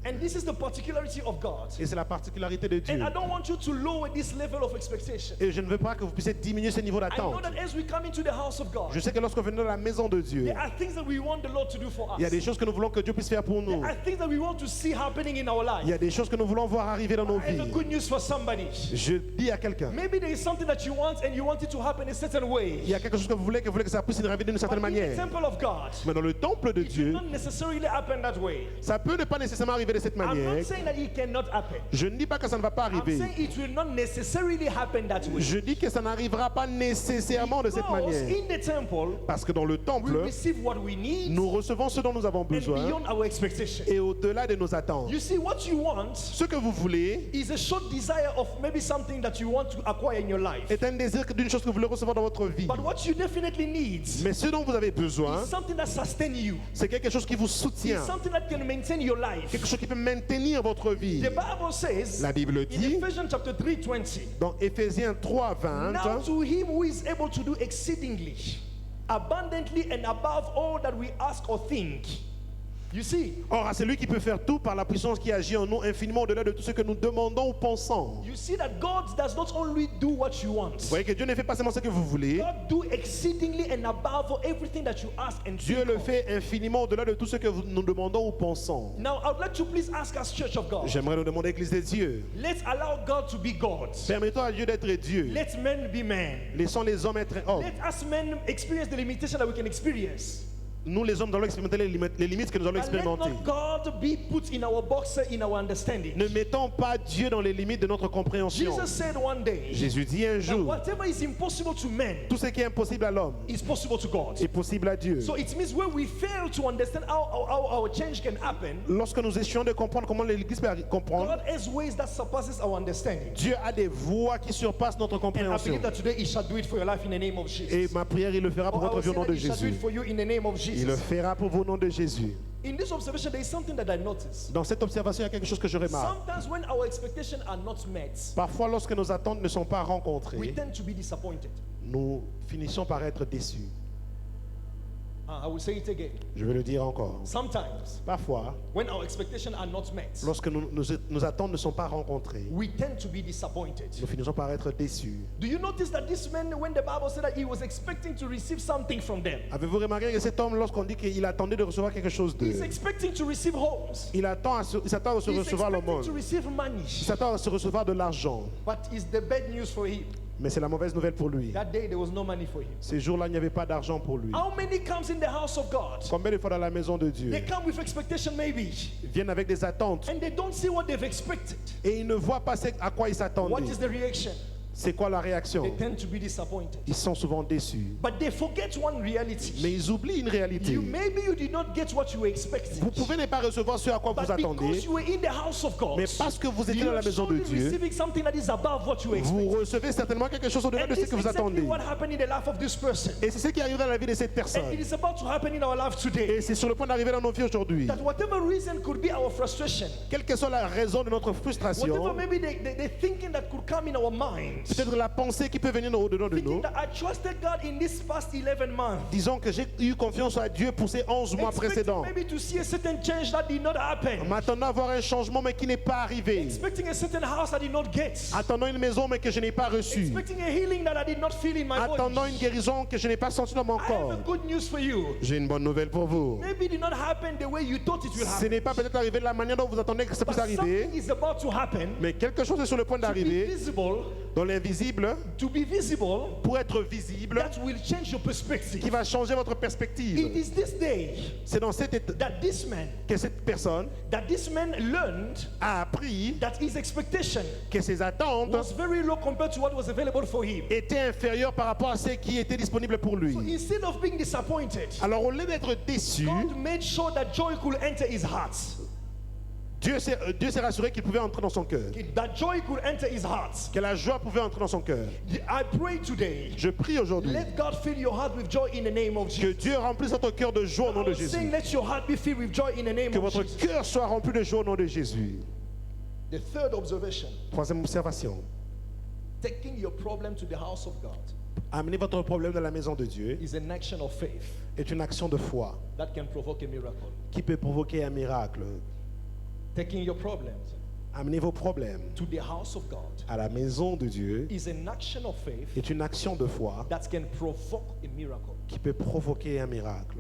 And this is the particularity of God. Et c'est la particularité de Dieu. And I don't want you to lower this level of expectation. Et je ne veux pas que vous puissiez diminuer ce niveau I know d'attente. that as we come into the house of God, Je sais que lorsque nous venons dans la maison de Dieu, there are things that we want the Lord to do for il y a des us. choses que nous voulons que Dieu puisse faire pour nous. There are things that we want to see happening in our Il y a life. des choses que nous voulons voir arriver dans nos And the vies. good news for somebody. Je dis à quelqu'un, Maybe there is something that you want and you want it to happen in a certain way. il y a quelque chose que vous voulez que ça puisse arriver d'une But certaine in the manière. temple of God, Mais dans le temple de it will Dieu, not necessarily happen that way. ça peut ne pas nécessairement arriver de cette I'm manière. not saying that it cannot happen. Je ne dis pas que ça ne va pas I'm arriver. saying it will not necessarily happen that way. Je dis que ça n'arrivera pas nécessairement de cette Because manière. in the temple, Parce que dans le we temple, receive what we need nous recevons ce dont nous avons and besoin beyond our expectation. et au-delà de nos attentes. You see, what you want Ce que vous voulez is a short desire of maybe something that you want to acquire in your life. est un désir d'une chose que vous voulez recevoir dans votre vie. But what you definitely need Mais ce dont vous avez besoin, is something that sustains you. c'est quelque chose qui vous soutient, It's something that can maintain your life. quelque chose qui peut maintenir votre vie. The Bible says La Bible in dit Ephesians chapter 3:20, dans Éphésiens 3, 20, now to him who is able to do exceedingly, abundantly and above all that we ask or think. You see, or à celui qui peut faire tout par la puissance qui agit en nous infiniment au-delà de tout ce que nous demandons ou pensons. you see that God does not only do what you want. Vous voyez que Dieu ne fait pas seulement ce que vous voulez, God do exceedingly and above everything that you ask and Dieu think le of. fait infiniment au-delà de tout ce que nous demandons ou pensons. Now, I would like to please ask us, Church of God, J'aimerais nous demander, Église de Dieu, let's allow God to be God. permettons à Dieu d'être Dieu. Let men be men. Laissons les hommes être hommes. Let us men experience the limitation that we can experience. Nous les hommes, nous allons expérimenter les limites que nous allons But let expérimenter. not God be put in our box, in our understanding. Ne mettons pas Dieu dans les limites de notre compréhension. Jesus said one day Jésus dit un that jour, whatever is impossible to men tout ce qui est impossible à l'homme is possible to God. est possible à Dieu. So it means when we fail to understand how our change can happen, Lorsque nous essayons de comprendre comment l'Église peut comprendre, God has ways that surpasses our understanding. Dieu a des voies qui surpassent notre And I compréhension. believe that today He shall do it for your life in the name of Jesus. Et ma prière, il le fera pour Or I votre will vie au say nom that de He shall do it Jésus. for you in the name of Il le Jesus. fera pour vous au nom de Jésus. In this observation, there is something that I notice. Dans cette observation, il y a quelque chose que je remarque. Sometimes when our expectations are not met, Parfois, lorsque nos attentes ne sont pas we rencontrées, tend to be disappointed. nous finissons par être déçus. I will say it again. Je vais le dire encore. Sometimes, Parfois, when our expectations are not met, lorsque nos attentes ne sont pas rencontrées, we tend to be disappointed. nous finissons par être déçus. Do you notice that this man, when the Bible said that he was expecting to receive something from them, Avez-vous remarqué que cet homme, lorsqu'on dit qu'il attendait de recevoir quelque chose d'eux, he's expecting to receive homes. il s'attend à se He's recevoir le expecting to monde. receive Il money. s'attend à se recevoir de l'argent. But it's the bad news for him. Mais c'est la mauvaise nouvelle pour lui. That day there was no money for him. Ces jours-là, il n'y avait pas d'argent pour lui. How many comes in the house of God? Combien de fois dans la maison de Dieu, They come with expectation maybe. ils viennent avec des attentes And they don't see what they've expected. et ils ne voient pas à quoi ils What s'attendaient. is the reaction? C'est quoi la They réaction? tend to be disappointed. Ils sont souvent déçus. But they forget one reality. Mais ils oublient une réalité. Maybe you did not get what you were expecting. Vous pouvez ne pas recevoir ce à quoi vous But because attendez, you were in the house of God, mais parce que vous étiez you dans la are maison de surely Dieu, receiving something that is above what you were expecting. vous recevez certainement quelque chose au-delà And de ce this que is vous exactly attendez. what happened in the life of this person. Et c'est ce qui arrive dans la vie de cette And personne. it is about to happen in our life today. Et c'est sur le point d'arriver dans nos vies aujourd'hui. That whatever reason could be our frustration, Quelle que soit la raison de notre frustration, whatever maybe the thinking that could come in our minds, peut-être la pensée qui peut venir au-dedans de thinking nous, that I trusted God in this past 11 months, disons que j'ai eu confiance à Dieu pour ces 11 mois expecting précédents, maybe to see a certain change that did not happen, m'attendant à voir un changement mais qui n'est pas arrivé, expecting a certain house I did not get, attendant une maison mais que je n'ai pas reçue, expecting a healing that I did not feel in my attendant body. une guérison que je n'ai pas sentie dans mon I have corps. a good news for you. J'ai une bonne nouvelle pour vous. Maybe it did not happen the way you thought it will Ce happen. n'est pas peut-être arrivé de la manière dont vous attendez que ça But puisse arriver, something is about to happen mais quelque chose est sur le point to be d'arriver visible, dans l'invisible pour être visible, that will change your perspective. qui va changer votre It perspective. is this day C'est dans cette étape that this man que cette personne learned a appris that his expectation que ses attentes was very low compared to what was available for him. étaient inférieures par rapport à ce qui était disponible pour lui. So instead of being disappointed, Alors au lieu d'être déçu, God made sure that joy could enter his heart. Dieu s'est rassuré qu'il pouvait entrer dans son cœur, That joy could enter his heart. que la joie pouvait entrer dans son cœur. I pray today, Je prie aujourd'hui let God fill your heart with joy in the name of que Jesus. Dieu remplisse votre cœur de joie au nom I de was Jésus. saying, let your heart be filled with joy in the name Que of votre Jesus. cœur soit rempli de joie au nom de Jésus. The third observation, Troisième observation. taking your problem to the house of God Amener votre problème dans la maison de Dieu is an action of faith est une action de foi that can provoke a miracle. qui peut provoquer un miracle. Taking your problems Amener vos problèmes to the house of God à la maison de Dieu is an action of faith est une action de foi that can provoke a miracle. qui peut provoquer un miracle.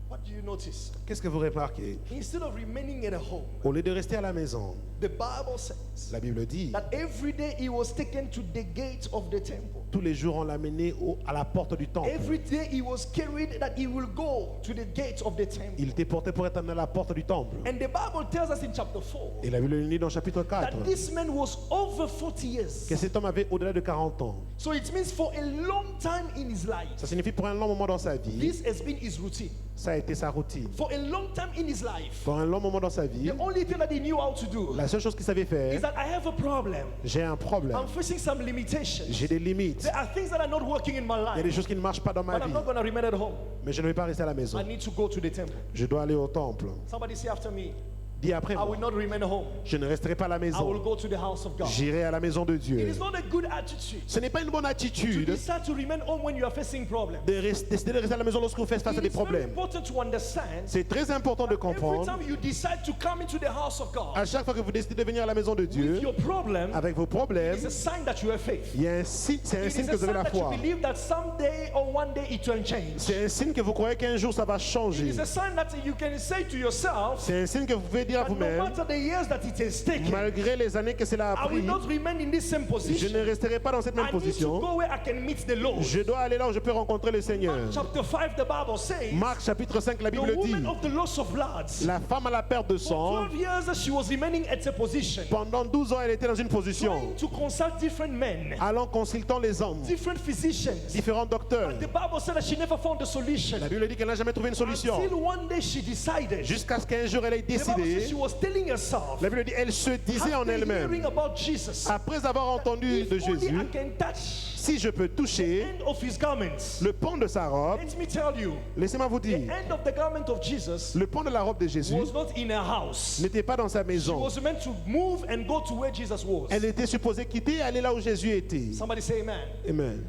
What do you notice? Qu'est-ce que vous remarquez? Instead of remaining at home, Au lieu de rester à la maison, the Bible says la Bible dit, that every day he was taken to the gate of the temple. tous les jours on l'a mené à la porte du temple. Every day he was carried that he will go to the gate of the temple. Il était porté pour être amené à la porte du temple. And the Bible tells us in chapter 4 Et la Bible le dit dans le chapitre 4 that this man was over 40 years. que cet homme avait au-delà de 40 ans. So it means for a long time in his life, Ça signifie pour un long moment dans sa vie, this has been his routine. ça a été sa routine. For a long time in his life, Pour un long moment dans sa vie, the only thing that he knew how to do la seule chose qu'il savait is faire, that I have a problem. j'ai un problème, I'm facing some limitations. j'ai des limites, There are things that are not working in my il y a des life, choses qui ne marchent pas dans ma but I'm vie, not going to remain at home. mais je ne vais pas rester à la maison. I need to go to the temple. Je dois aller au temple. Somebody say after me, Dis après I will moi, not remain home. je ne resterai pas à la I will maison, go to the house of God. j'irai à la maison de It Dieu. is not a good attitude Ce n'est pas une bonne to attitude decide to remain home when you are facing problems. décider de rester à la maison lorsque vous faites face à It des is very problèmes. important to understand C'est très important de every comprendre, time you decide to come into the house of God à chaque fois que vous décidez de venir à la maison de with Dieu, your problem, avec vos problèmes, it's a sign that you have faith. il y a c'est un It signe is que a vous avez sign la that you foi. believe that someday or one day it will change. C'est un signe que vous croyez qu'un jour ça va It changer. is a sign that you can say to yourself C'est un signe que vous pouvez dire à that no vous-même, matter the years that it has taken, malgré les années que cela a I will pris, not remain in this same je position. ne resterai pas dans cette même I need to position. go where I can meet the Lord. Je dois aller là où je peux rencontrer le Seigneur. Mark chapter 5, the Bible says, Marc chapitre 5, la the Bible dit, woman of the loss of blood, la femme à la perte de for sang, 12 years she was remaining at a position, pendant 12 ans, elle était dans une position, trying to consult different men, allant consultant les hommes, different physicians. différents docteurs. The Bible said that she never found a solution. La Bible dit qu'elle n'a jamais trouvé une solution. Until one day she decided. Jusqu'à ce qu'un jour elle ait The Bible says décidé, she was telling herself, la Bible dit, elle se disait en after hearing elle-même, about Jesus, après avoir entendu if de only Jésus, I can touch si je peux the toucher end of his garments. le pan de sa robe, Let me tell you, laissez-moi vous the dire, end of the garment of Jesus le pan de la robe de Jésus was not in her house. n'était pas dans sa She maison. was meant to move and go to where Jesus was. Elle était supposée quitter et aller là où Jésus était. Somebody say amen. Amen.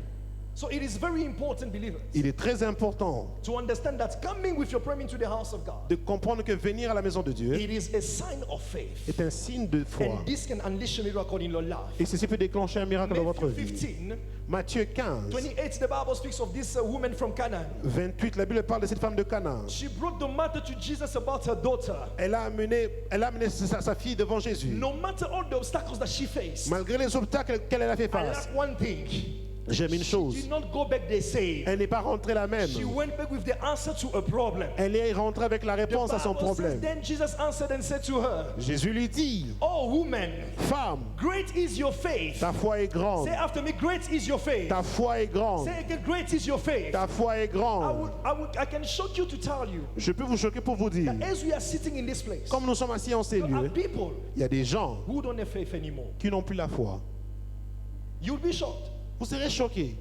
So it is very important, believers, Il est très important to understand that coming with your prayer into the house of God, de comprendre que venir à la maison de Dieu it is a sign of faith. est un signe de foi. And this can unleash a miracle in your life. Et ceci peut déclencher un miracle dans votre Matthew vie. 15, Matthieu 15, 28, the Bible speaks of this woman from Canaan. 28, la Bible parle de cette femme de Canaan. She brought the matter to Jesus about her daughter. Elle a amené sa fille devant Jésus. No matter all the obstacles that she faced, Malgré les obstacles qu'elle a fait I face, like one thing. j'aime une She chose. did not go back the same. Elle n'est pas rentrée la même. She went back with the answer to a problem. Elle est rentrée avec la The réponse à son Bible says, problème. then Jesus answered and said to her, Jésus lui dit, oh woman, femme, great is your faith. ta foi est grande. Say after me, great is your faith. Ta foi est grande. Say again, great is your faith. Ta foi est grande. I can shock you to tell you Je peux vous choquer pour vous dire, that as we are sitting in this place, comme nous sommes assis en ces there are lieux, people il y a des gens who don't have faith anymore. qui n'ont plus la foi. You'll be shocked Vous serez choqués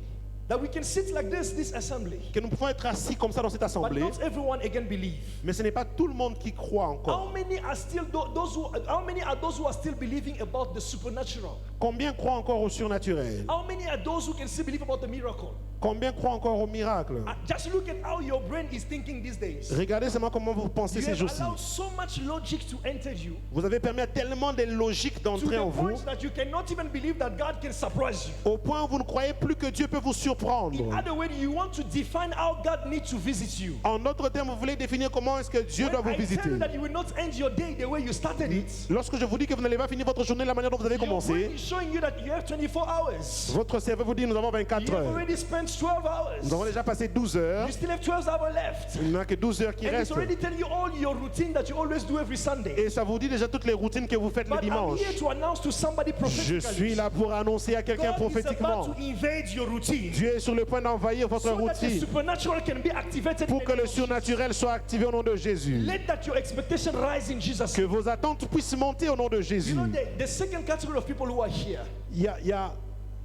that we can sit like this assembly, que nous pouvons être assis comme ça dans cette but assemblée, not everyone again believe. mais ce n'est pas tout le monde qui croit encore. How many are still those who? How many are those who are still believing about the supernatural? Combien croient encore au surnaturel? How many are those who can still believe about the miracle? Combien croient encore au miracle? Just look at how your brain is thinking these days. Regardez seulement comment vous pensez You ces have jours-ci. allowed so much logic to enter you Vous avez permis à tellement de logique to d'entrer the en vous, point that you cannot even believe that God can surprise you. au point où vous ne croyez plus que Dieu peut vous surprendre. In other words, you want to define how God needs to visit you. En d'autres termes, vous voulez définir comment est-ce que Dieu doit When vous I tell visiter. you that you will not end your day the way you started it, Lorsque je vous dis que vous n'allez pas finir votre journée de la manière dont vous avez your brain commencé, is showing you that you have 24 hours. votre cerveau vous dit nous avons 24 You have heures. already spent 12 Nous avons hours. déjà passé 12 heures. You still have 12 hours left. Il n'y a que 12 heures qui And it's restent. already telling you all your routine that you always do every Sunday. Et ça vous dit déjà toutes les routines que vous faites le But I'm dimanche. here to announce to somebody Je prophetically. suis là pour annoncer à quelqu'un God is prophétiquement. about to invade your routine. Dieu est sur le point d'envahir votre So that the routine supernatural can be activated. pour in que the le name of Jesus. surnaturel soit activé au nom de Jésus. Let that your expectation rise in Jesus' Que name. vos attentes puissent monter au nom de You Jésus. know, the second category of people who are here, Il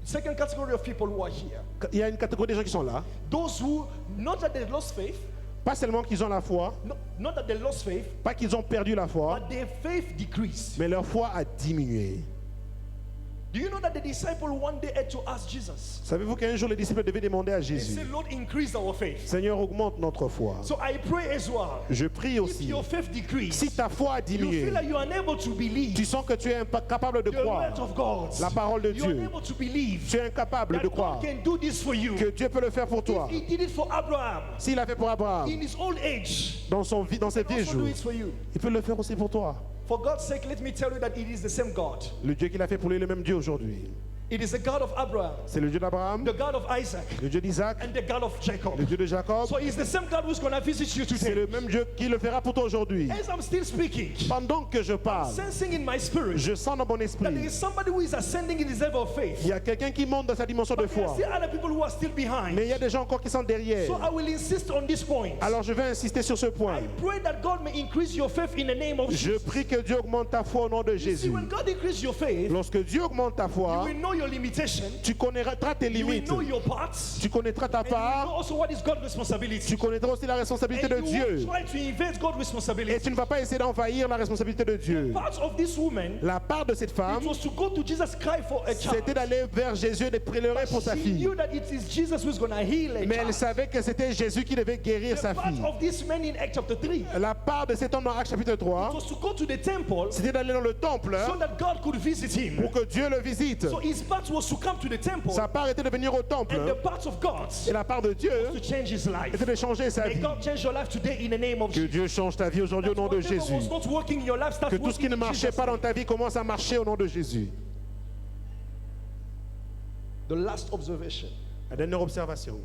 second category of people who are here, y a une catégorie de gens qui sont là. those who, not that they lost faith, Pas seulement qu'ils ont la foi, not that they lost faith, pas qu'ils ont perdu la foi, but their faith decreased. mais leur foi a diminué. Do you know that the disciple one day had to ask Jesus? Savez-vous qu'un jour les disciples devaient demander à They Jésus, said, Lord, increase our faith. Seigneur, augmente notre foi. So I pray as well. Je prie If aussi, your faith decrease, si ta foi a you diminué, feel like you are unable to believe tu sens que tu es incapable de the croire word of God. la parole de You are Dieu, unable to believe tu es incapable that de God croire can do this for you. que Dieu peut le faire pour toi. He did it for Abraham S'il l'a fait pour Abraham, in his old age. dans ses vieux Also do jours, it for you. il peut le faire aussi pour toi. For God's sake, let me tell you that it is the same God. Le Dieu qu'il a fait pour lui est le même Dieu aujourd'hui. It is the God of Abraham, C'est le Dieu d'Abraham, the God of Isaac, le Dieu d'Isaac, and the God of Jacob. le Dieu de Jacob. So it's the same God who's going to visit you C'est today. le même Dieu qui le fera pour toi aujourd'hui. As I'm still speaking, Pendant que je parle, sensing in my spirit je sens dans mon that there esprit, is somebody who is ascending in his level of faith. il y a quelqu'un qui monte dans sa dimension de But there are foi. still other people who are still behind. Mais il y a des gens encore qui sont derrière. So I will insist on this point. Alors je vais insister sur ce point. I pray that God may increase your faith in the name of Je Jesus. prie que Dieu augmente ta foi au nom de You see, Jésus. when God increases your faith, Lorsque Dieu augmente ta you foi, will know your limitation, tu connaîtras tes you will limites. know your parts, Tu connaîtras ta and you will know part. also what is God's responsibility. Tu connaîtras aussi la responsabilité de And you Dieu. won't try to invade God's Et responsibility. tu ne vas pas essayer d'envahir la responsabilité de Dieu. Part of this woman, La part de cette femme, it was to go to Jesus, cry for a child. c'était d'aller vers Jésus et de pleurer pour sa She fille. knew that it is Jesus who is going to heal a Mais elle child. savait que c'était Jésus qui devait guérir sa The part fille. of this man in Acts chapter 3 La part de cet homme dans Actes chapitre 3, was to go to the temple c'était d'aller dans le temple so that God could visit him. pour que Dieu le visite. So his part was to come to the temple, Sa part était de venir au temple and the part of God et la part de Dieu to change his life. était de changer sa May vie. God change your life today in the name of Que Jesus. Dieu change ta vie aujourd'hui au nom de Whatever Jésus. was not working in your life, start Que tout ce qui working ne in marchait Jesus' pas dans name. ta vie commence à marcher au nom de Jésus. The last observation La dernière observation,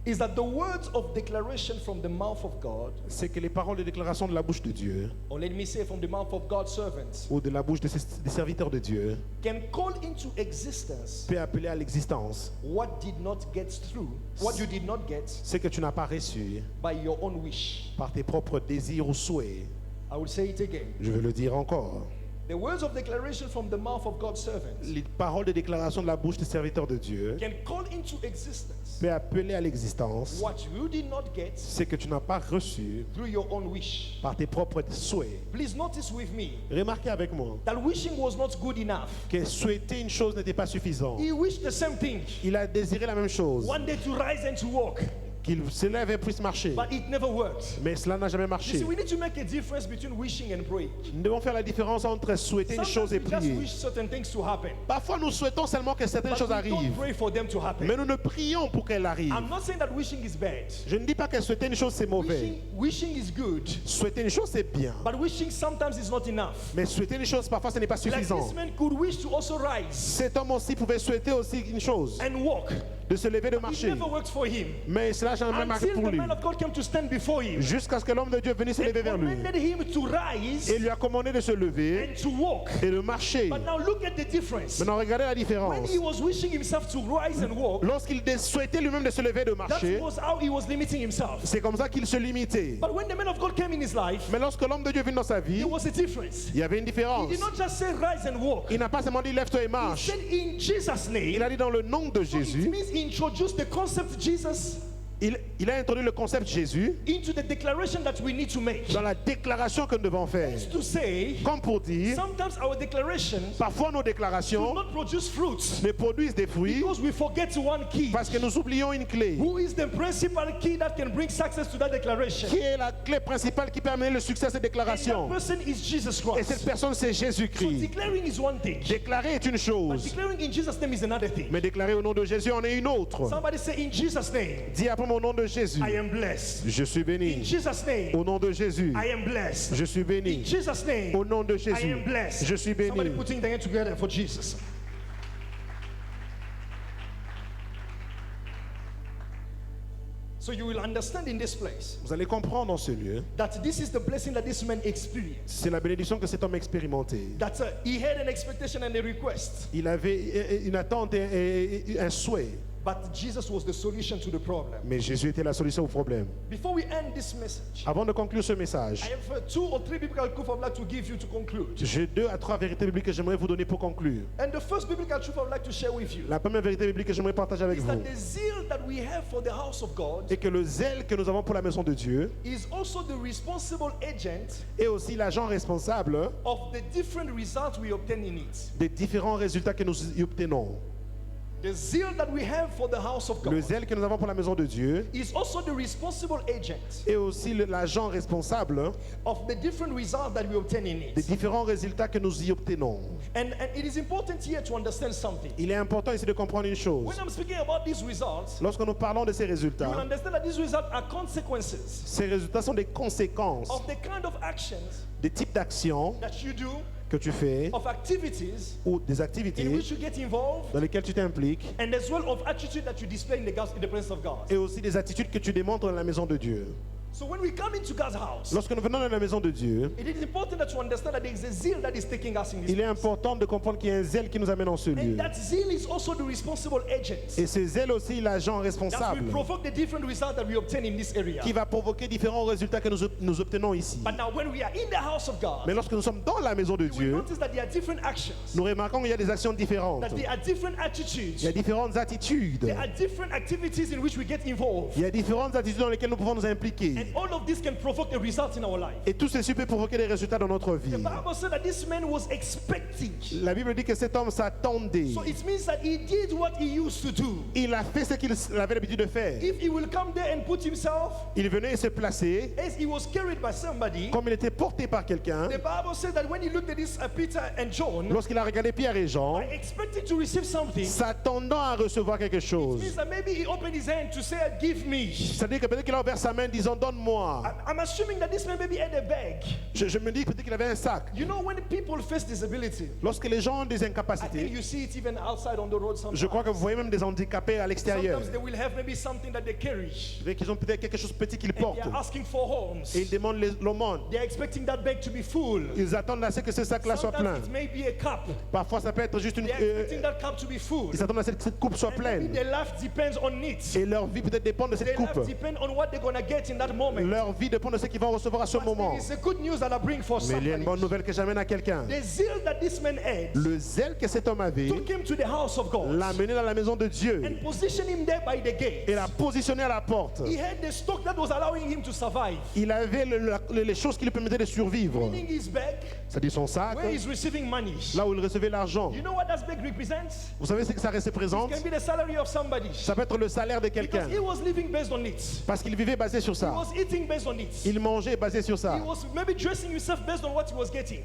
is that the words of declaration from the mouth of God, c'est que les paroles de déclaration de la bouche de Dieu or let me say from the mouth of God's servants, ou de la bouche des serviteurs de Dieu can call into existence peut appeler à l'existence what did not get through, what you did not get ce que tu n'as pas reçu by your own wish. par tes propres désirs ou souhaits. I will say it again. Je veux le dire encore. The words of declaration from the mouth of God's servants les paroles de déclaration de la bouche des serviteurs de Dieu can call into existence peut appeler à l'existence what you did not get ce que tu n'as pas reçu through your own wish. par tes propres souhaits. Please notice with me Remarquez avec moi that wishing was not good enough. que souhaiter une chose n'était pas suffisant. He wished the same thing. Il a désiré la même chose, One day to rise and to walk, qu'il se lève et puisse marcher. but it never worked. Mais cela n'a jamais You marché. see, we need to make a difference between wishing and praying. Nous devons faire la différence entre souhaiter une chose Sometimes et we just prier. wish certain things to happen, Parfois, nous souhaitons seulement que certaines but choses we don't arrivent, pray for them to happen. mais nous ne prions pour qu'elles arrivent. I'm not saying that wishing is bad. Je ne dis pas que souhaiter une chose c'est mauvais. Wishing is good, Souhaiter une chose c'est bien, but wishing sometimes is not enough. mais souhaiter une chose parfois ce n'est pas Like suffisant. this man could wish to also rise Cet homme aussi pouvait souhaiter aussi une chose, and walk. de se lever, de It marcher, never worked for him mais cela n'a jamais marché until pour the lui. man of God came to stand before him Jusqu'à ce que l'homme de Dieu vienne se and lever vers lui commanded him to rise et lui a commandé de se lever and to walk. et de marcher. But now look at the difference. Maintenant, regardez la When différence. he was wishing himself to rise and walk, Lorsqu'il souhaitait lui-même de se lever et de that marcher, was how he was limiting himself. c'est comme ça qu'il se limitait. But when the man of God came in his life, Mais lorsque l'homme de Dieu vient dans sa vie, there was a difference. il y avait une He différence. did not just say rise and walk. Il n'a pas seulement dit lève-toi et He marche. said in Jesus' Il name. a dit dans le nom de So it Jésus. means he introduced the concept Jesus Il a introduit le concept Jésus into the declaration that we need to make. dans la déclaration que nous devons faire. It's to say, Comme pour dire, sometimes our declarations parfois nos do déclarations not produce fruits ne produisent des fruits because we forget one key. parce que nous oublions une clé. Who is the principal key that can bring success to that declaration? Qui est la clé principale qui peut amener le succès à cette And that déclaration? person is Jesus Et cette Christ. personne, c'est So Jésus-Christ. declaring is one thing, Déclarer est une but chose, declaring in Jesus' name is another thing. mais déclarer au nom de Jésus en est une autre. Somebody say, in Jesus' name, Dis après mon nom de Jésus, I am blessed. je suis In béni. Jesus' name, Au nom de Jésus, I am blessed. je suis In béni. Jesus' name, Au nom de I Jésus, am blessed. je suis Somebody béni. putting their hand together for Jesus. So you will understand in this place Vous allez comprendre dans ce lieu, that this is the blessing that this man experienced. c'est la bénédiction que cet homme a expérimentée. That he had an expectation and a request, Il avait une attente et un souhait, but Jesus was the solution to the problem. mais Jésus était la solution au problème. Before we end this message, Avant de conclure ce message, I have 2 or 3 biblical truths I'd like to give you to conclude. j'ai 2 à 3 vérités bibliques que j'aimerais vous donner pour conclure. And the first biblical truth I would like to share with you La première vérité biblique que j'aimerais partager avec is vous that the zeal that we have for the house of God est que le zèle que nous avons pour la maison de Dieu is also the responsible agent est aussi l'agent responsable of the different results we obtain in it. des différents résultats que nous y obtenons. The zeal that we have for the house of Le God zèle que nous avons pour la maison de Dieu is also the responsible agent est aussi l'agent responsable of the different results that we obtain in des it. différents résultats que nous y obtenons. And it is important here to understand something. Il est important ici de comprendre une chose. When I'm speaking about these results, Lorsque nous parlons de ces you will résultats, understand that these results are consequences ces résultats sont des conséquences of the kind of actions des types d'actions that you do, que tu fais of activities ou des in activités which you get involved, dans lesquelles tu t'impliques and as well of attitude that you display in the presence of God. et aussi des attitudes que tu démontres dans la maison de Dieu. So when we come into God's house, Lorsque nous venons dans la maison de Dieu, it is important that you understand that there is a zeal that is taking us in this il est place. important de comprendre qu'il y a un zèle qui nous amène dans ce lieu. And that zeal is also the responsible agent Et ce zèle aussi l'agent that responsable will provoke the different results that we obtain in this area. qui va provoquer différents résultats que nous obtenons ici. But now when we are in the house of God, Mais lorsque nous sommes dans la maison de we Dieu, notice that there are different actions, nous remarquons qu'il y a des actions différentes. that there are different Il y a attitudes, différentes attitudes. there are different activities in which we get involved. Il y a différentes attitudes dans lesquelles nous pouvons nous impliquer. And all of this can provoke a result in our life. Et tout ceci peut provoquer des résultats dans notre vie. The Bible said that this man was expecting. La Bible dit que cet homme s'attendait. So it means that he did what he used to do. Il a fait ce qu'il avait l'habitude de faire. If he will come there and put himself, Il venait se placer. as he was carried by somebody, Comme il était porté par quelqu'un, the Bible said that when he looked at this Peter and John, lorsqu'il a regardé Pierre et Jean, expecting to receive something, s'attendant à recevoir quelque it chose. means that maybe he opened his hand to say, give me. C'est-à-dire que peut-être qu'il a ouvert sa main disant donne-moi. I'm assuming that this man maybe had a bag. Je me dis peut-être qu'il avait un sac. You know, when people face disability, Lorsque les gens ont des I think incapacités, you see it even outside on the road sometimes. je crois que vous voyez même des handicapés à l'extérieur. Sometimes they will have maybe something that they carry. Vous voyez qu'ils ont peut-être quelque chose de petit qu'ils And portent. they are asking for homes. Et ils demandent l'aumône. They are expecting that bag to be full. Ils attendent à ce que ce sac-là soit plein. Sometimes it may be a cup. Parfois, ça peut être juste une... They are expecting that cup to be full. ils attendent à ce que cette coupe soit And maybe pleine. their life depends on it. Et leur vie peut-être dépend de cette Their life coupe. depends on what they're going to get in that Et moment. Leur vie dépend de ce qu'ils vont recevoir à ce But moment. there is a good news that I bring for Mais il y a une somebody. bonne nouvelle que j'amène à quelqu'un. The zeal that this man had Le zèle que cet homme avait took him to the house of God l'a mené dans la maison de Dieu and positioned him there by the gate. et l'a positionné à la porte. He had the stock that was allowing him to survive. Il avait les choses qui lui permettaient de survivre. Meaning his bag, C'est-à-dire son sac, where he's receiving money. là où il recevait l'argent. You know what that bag represents? Vous savez ce que ça représente? It can be the salary of somebody. Ça peut être le salaire de quelqu'un. Because he was living based on it. Parce qu'il vivait basé sur He ça. was eating based on it. Il mangeait basé sur ça. He was maybe dressing himself based on what he was getting.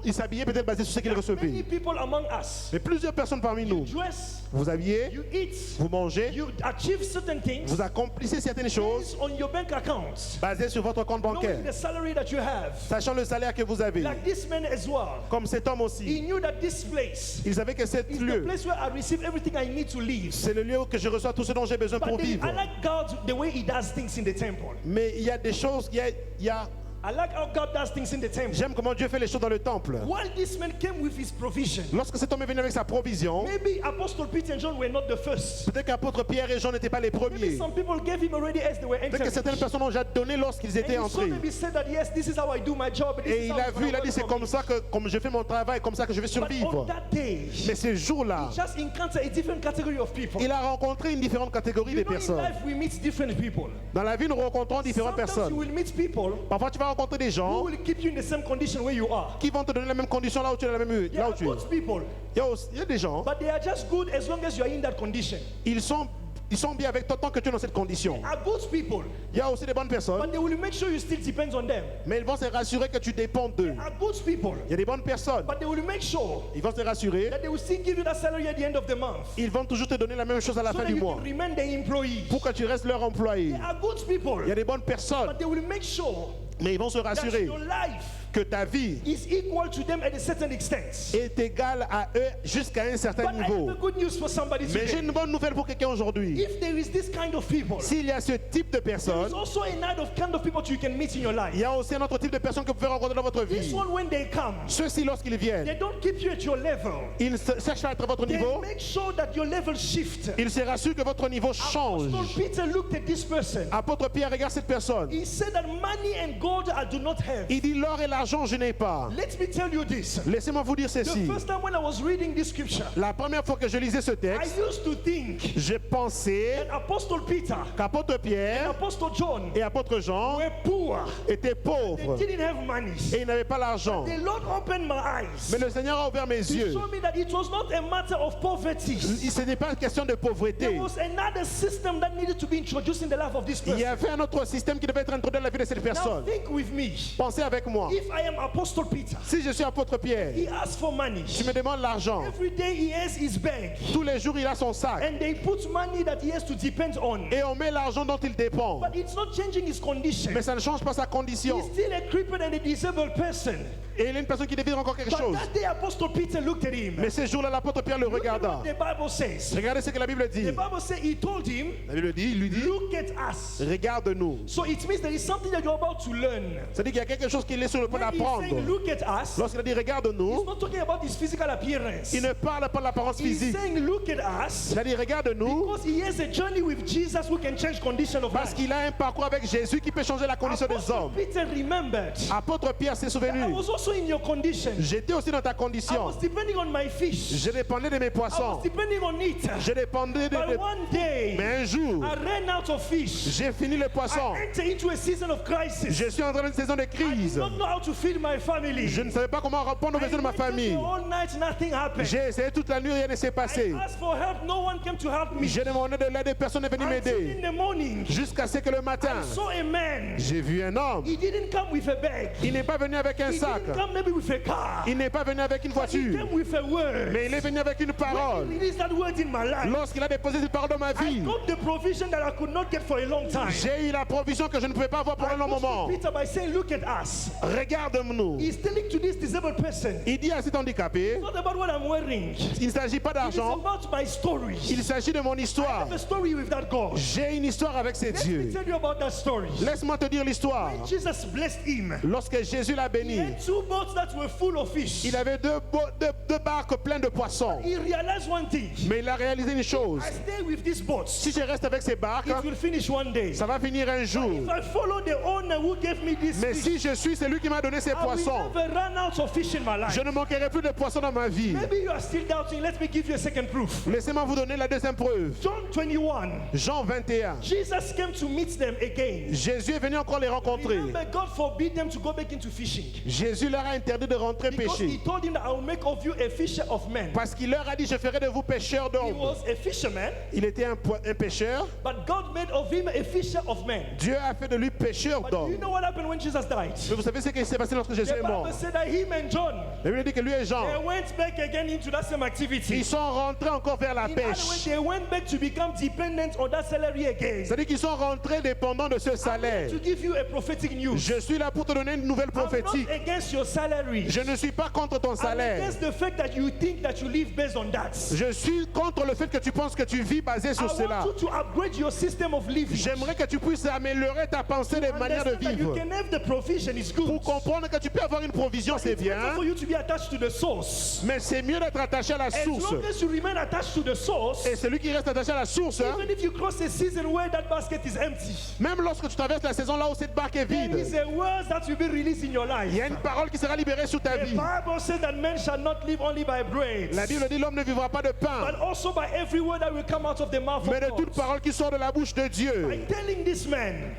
Il s'habillait peut-être basé sur ce qu'il Many recevait. people among us, Mais plusieurs personnes parmi nous, dress, vous habillez, you eat, vous mangez, you achieve certain things vous accomplissez certaines choses based on your bank account, basées sur votre compte knowing bancaire, the salary that you have. sachant le salaire que vous avez. Like this man as well. Comme cet homme He aussi, knew that this place il savait que cet is the lieu, place where I receive everything I need to live. c'est le lieu où que je reçois tout ce dont j'ai besoin pour But then, vivre. I like God the way He does things in the temple. Mais il y a des choses, il y a I like how God does things in the temple. j'aime comment Dieu fait les choses dans le temple. While this man came with his provision, Lorsque cet homme est venu avec sa provision, maybe Apostle Peter and John were not the first. peut-être qu'apôtre Pierre et Jean n'étaient pas les Maybe premiers. some people gave him already as they were Peut-être que certaines entering. personnes ont déjà donné lorsqu'ils étaient And he saw entrés. maybe said that yes, this is how I do my job. This Et is il how a it's vu, il a gonna dit c'est work for comme me. ça que comme je fais mon travail, comme ça que je vais But on survivre. that day, Mais ce jour-là, he just encountered a different category of people. il a rencontré une différente catégorie You de know, in personnes. life we meet different people. Dans la vie, nous rencontrons différentes Sometimes you personnes. will meet people Parfois, tu vas rencontrer des who gens will keep you in the same condition where you are. qui vont te donner la même condition là où tu es. They Là où are tu es. good people, Il y a des gens, but they are just good as long as you are in that condition. ils sont bien avec toi tant que tu es dans cette condition. Are good people, Il y a aussi des bonnes personnes, but they will make sure you still depend on them. mais ils vont se rassurer que tu dépends d'eux. Are good people, Il y a des bonnes personnes, but they will make sure ils vont se rassurer, that they will still give you that salary at the end of the month, ils vont toujours te donner la même chose à la so fin that du you mois can remain their employee. pour que tu restes leur employé. They are good people, Il y a des bonnes personnes, but they will make sure mais ils vont se that rassurer your life que ta vie is equal to them at a certain extent. est égale à eux jusqu'à un certain But I have niveau. a good news for somebody Mais j'ai today. une bonne nouvelle pour quelqu'un aujourd'hui. If there is this kind of people, S'il y a ce type de there is personnes, also a kind of people you can meet in your life. il y a aussi un autre type de personnes que vous pouvez rencontrer dans votre This vie. one, when they come, Ceux-ci, lorsqu'ils they viennent, don't keep you at your level. ils cherchent à être à votre They niveau. make sure that your level shifts. Ils se rassurent que votre niveau change. Apostle Peter looked at this person. Apôtre Pierre regarde cette personne. He said that money and gold I do not have. Il dit l'or et l'argent, je n'ai pas. Let me tell you this. Laissez-moi vous dire The ceci. first time when I was reading this scripture, La première fois que je lisais ce I texte, used to think j'ai pensé that Apostle Peter qu'apôtre and Pierre Apostle John et apôtre Jean were poor. étaient They pauvres didn't have money. et ils n'avaient pas l'argent. The Lord opened my eyes. Mais le Seigneur a ouvert mes He yeux. showed me that it was not a matter of poverty. Ce n'est pas une question de There pauvreté. was another system that needed to be introduced in the life of this Il y person. avait un autre système qui devait être introduit dans la vie de cette Now personne. think with me. Pensez avec moi. If I am Apostle Peter, Si je suis apôtre Pierre, he asks for money. tu me demandes l'argent. Every day he has his bag. Tous les jours, il a son sac. And they put money that he has to depend on. Et on met l'argent dont il dépend. But it's not changing his condition. Mais ça ne change pas sa condition. He's still a crippled and a disabled person. Et il y a une personne qui devait dire encore quelque But chose. that day Apostle Peter looked at him. Mais ce jour-là, l'apôtre Pierre le Look at regarda. what the Bible says. Regardez ce que la Bible dit. The Bible says he told him, La Bible dit, il lui dit, look at us. regarde-nous. So it means there is something that you're about to learn. C'est-à-dire qu'il y a quelque chose qu'il est sur le point When he's d'apprendre. saying look at us, Lorsqu'il a dit he's regarde-nous, not talking about his physical appearance. il ne parle pas de l'apparence He's physique. saying look at us Il a dit regarde-nous because he has a journey with Jesus who can change condition of parce life. qu'il a un parcours avec Jésus qui peut changer la condition des Apostle hommes. Peter remembered. Apôtre Pierre s'est I souvenu. was also in your condition. J'étais aussi dans ta I condition. was depending on my fish. Je dépendais de mes I poissons. was depending on it. Je dépendais But de... one day, Mais un jour, I ran out of fish. j'ai fini le poisson. I entered into a season of crisis. Je suis entré dans une saison de I did crise. not know how to feed my family. Je ne savais pas comment répondre aux I besoins de ma waited famille. the whole night, nothing happened. J'ai essayé toute la nuit, rien ne s'est I passé. asked for help, no one came to help me. J'ai demandé de l'aide et personne n'est venu Until m'aider. in the morning, Jusqu'à ce que le matin, I saw a man. j'ai vu un homme. He didn't come with a bag. Il n'est pas venu avec un He sac. didn't come maybe with a car. Il n'est pas venu avec une But he voiture. came with a word. Mais il est venu avec une When parole. he released that word in my life, Lorsqu'il a déposé cette parole dans ma I vie, got the provision that I could not get for a long time. j'ai eu la provision que je ne pouvais pas avoir pour un long moment. Peter by saying, look at us. Regarde-nous. He's telling to this disabled person, Il dit à cet handicapé, it's not about what I'm wearing. il ne s'agit pas It is d'argent, about my story. il s'agit de mon I histoire. have a story with that God. J'ai une histoire avec ces Let me dieux. tell you about that story. Laisse-moi te dire l'histoire. Jesus blessed him. Lorsque Jésus l'a He béni, had 2 boats that were full of fish. Il avait deux barques pleines de poissons. He realized one thing. Mais il a réalisé une chose. I stay with these boats. Si je reste avec ces barques, It will finish one day. ça va finir un jour. If I follow the owner who gave me this Mais fish, si je suis celui qui m'a donné ces I will poissons, never run out of fish in my life. je ne manquerai plus de poissons dans ma vie. Maybe you are still doubting. Let me give you a second proof. Laissez-moi vous donner la deuxième preuve. John 21. Jean 21. Jesus came to meet them again. Jésus est venu encore les rencontrer. Remember, God forbid them to go back into fishing. Jésus leur a interdit de rentrer Because he pêcher. told him that I will make of you a fisher of men. Parce qu'il leur a dit, je ferai de vous pêcheurs He d'hommes. was a fisherman, Il était un pêcheur. but God made of him a fisher of men. Dieu a fait de lui pêcheur But do you d'hommes. know what happened when Jesus died? Mais vous savez ce qui s'est passé lorsque Jésus The est mort? Bible said that him and John, La Bible dit que lui et they Jean, went back again into that same activity. ils sont rentrés encore vers la In other words, pêche. they went back to become dependent on that salary again. C'est-à-dire qu'ils sont rentrés dépendants de ce I'm here salaire. to give you a prophetic news. Je suis là pour te donner une nouvelle I'm prophétique. not against your salary. Je ne suis pas contre ton I'm salaire. against the fact that you think that you live based on that. Je suis contre le fait que tu penses que tu vis basé I sur cela. want you to upgrade your system of living. J'aimerais que tu puisses améliorer ta pensée des manières de Understand that you vivre. can have the provision, it's good. Pour comprendre que tu peux avoir une provision, c'est It's better bien. for you to be attached to the source. Mais c'est mieux d'être attaché à la As source. long as you remain attached to the source, Et celui qui reste attaché à la source, even if you cross a season where that basket is empty, même lorsque tu traverses la saison là où cette barque est there vide, is a word that will be released in your life. il y a une parole qui sera libérée sur ta The vie. Bible says that man shall not live only by bread, La Bible dit l'homme ne vivra pas de pain, but also by every word that will come out of the mouth mais de of toute God. parole qui sort de la bouche de Dieu. By telling this man,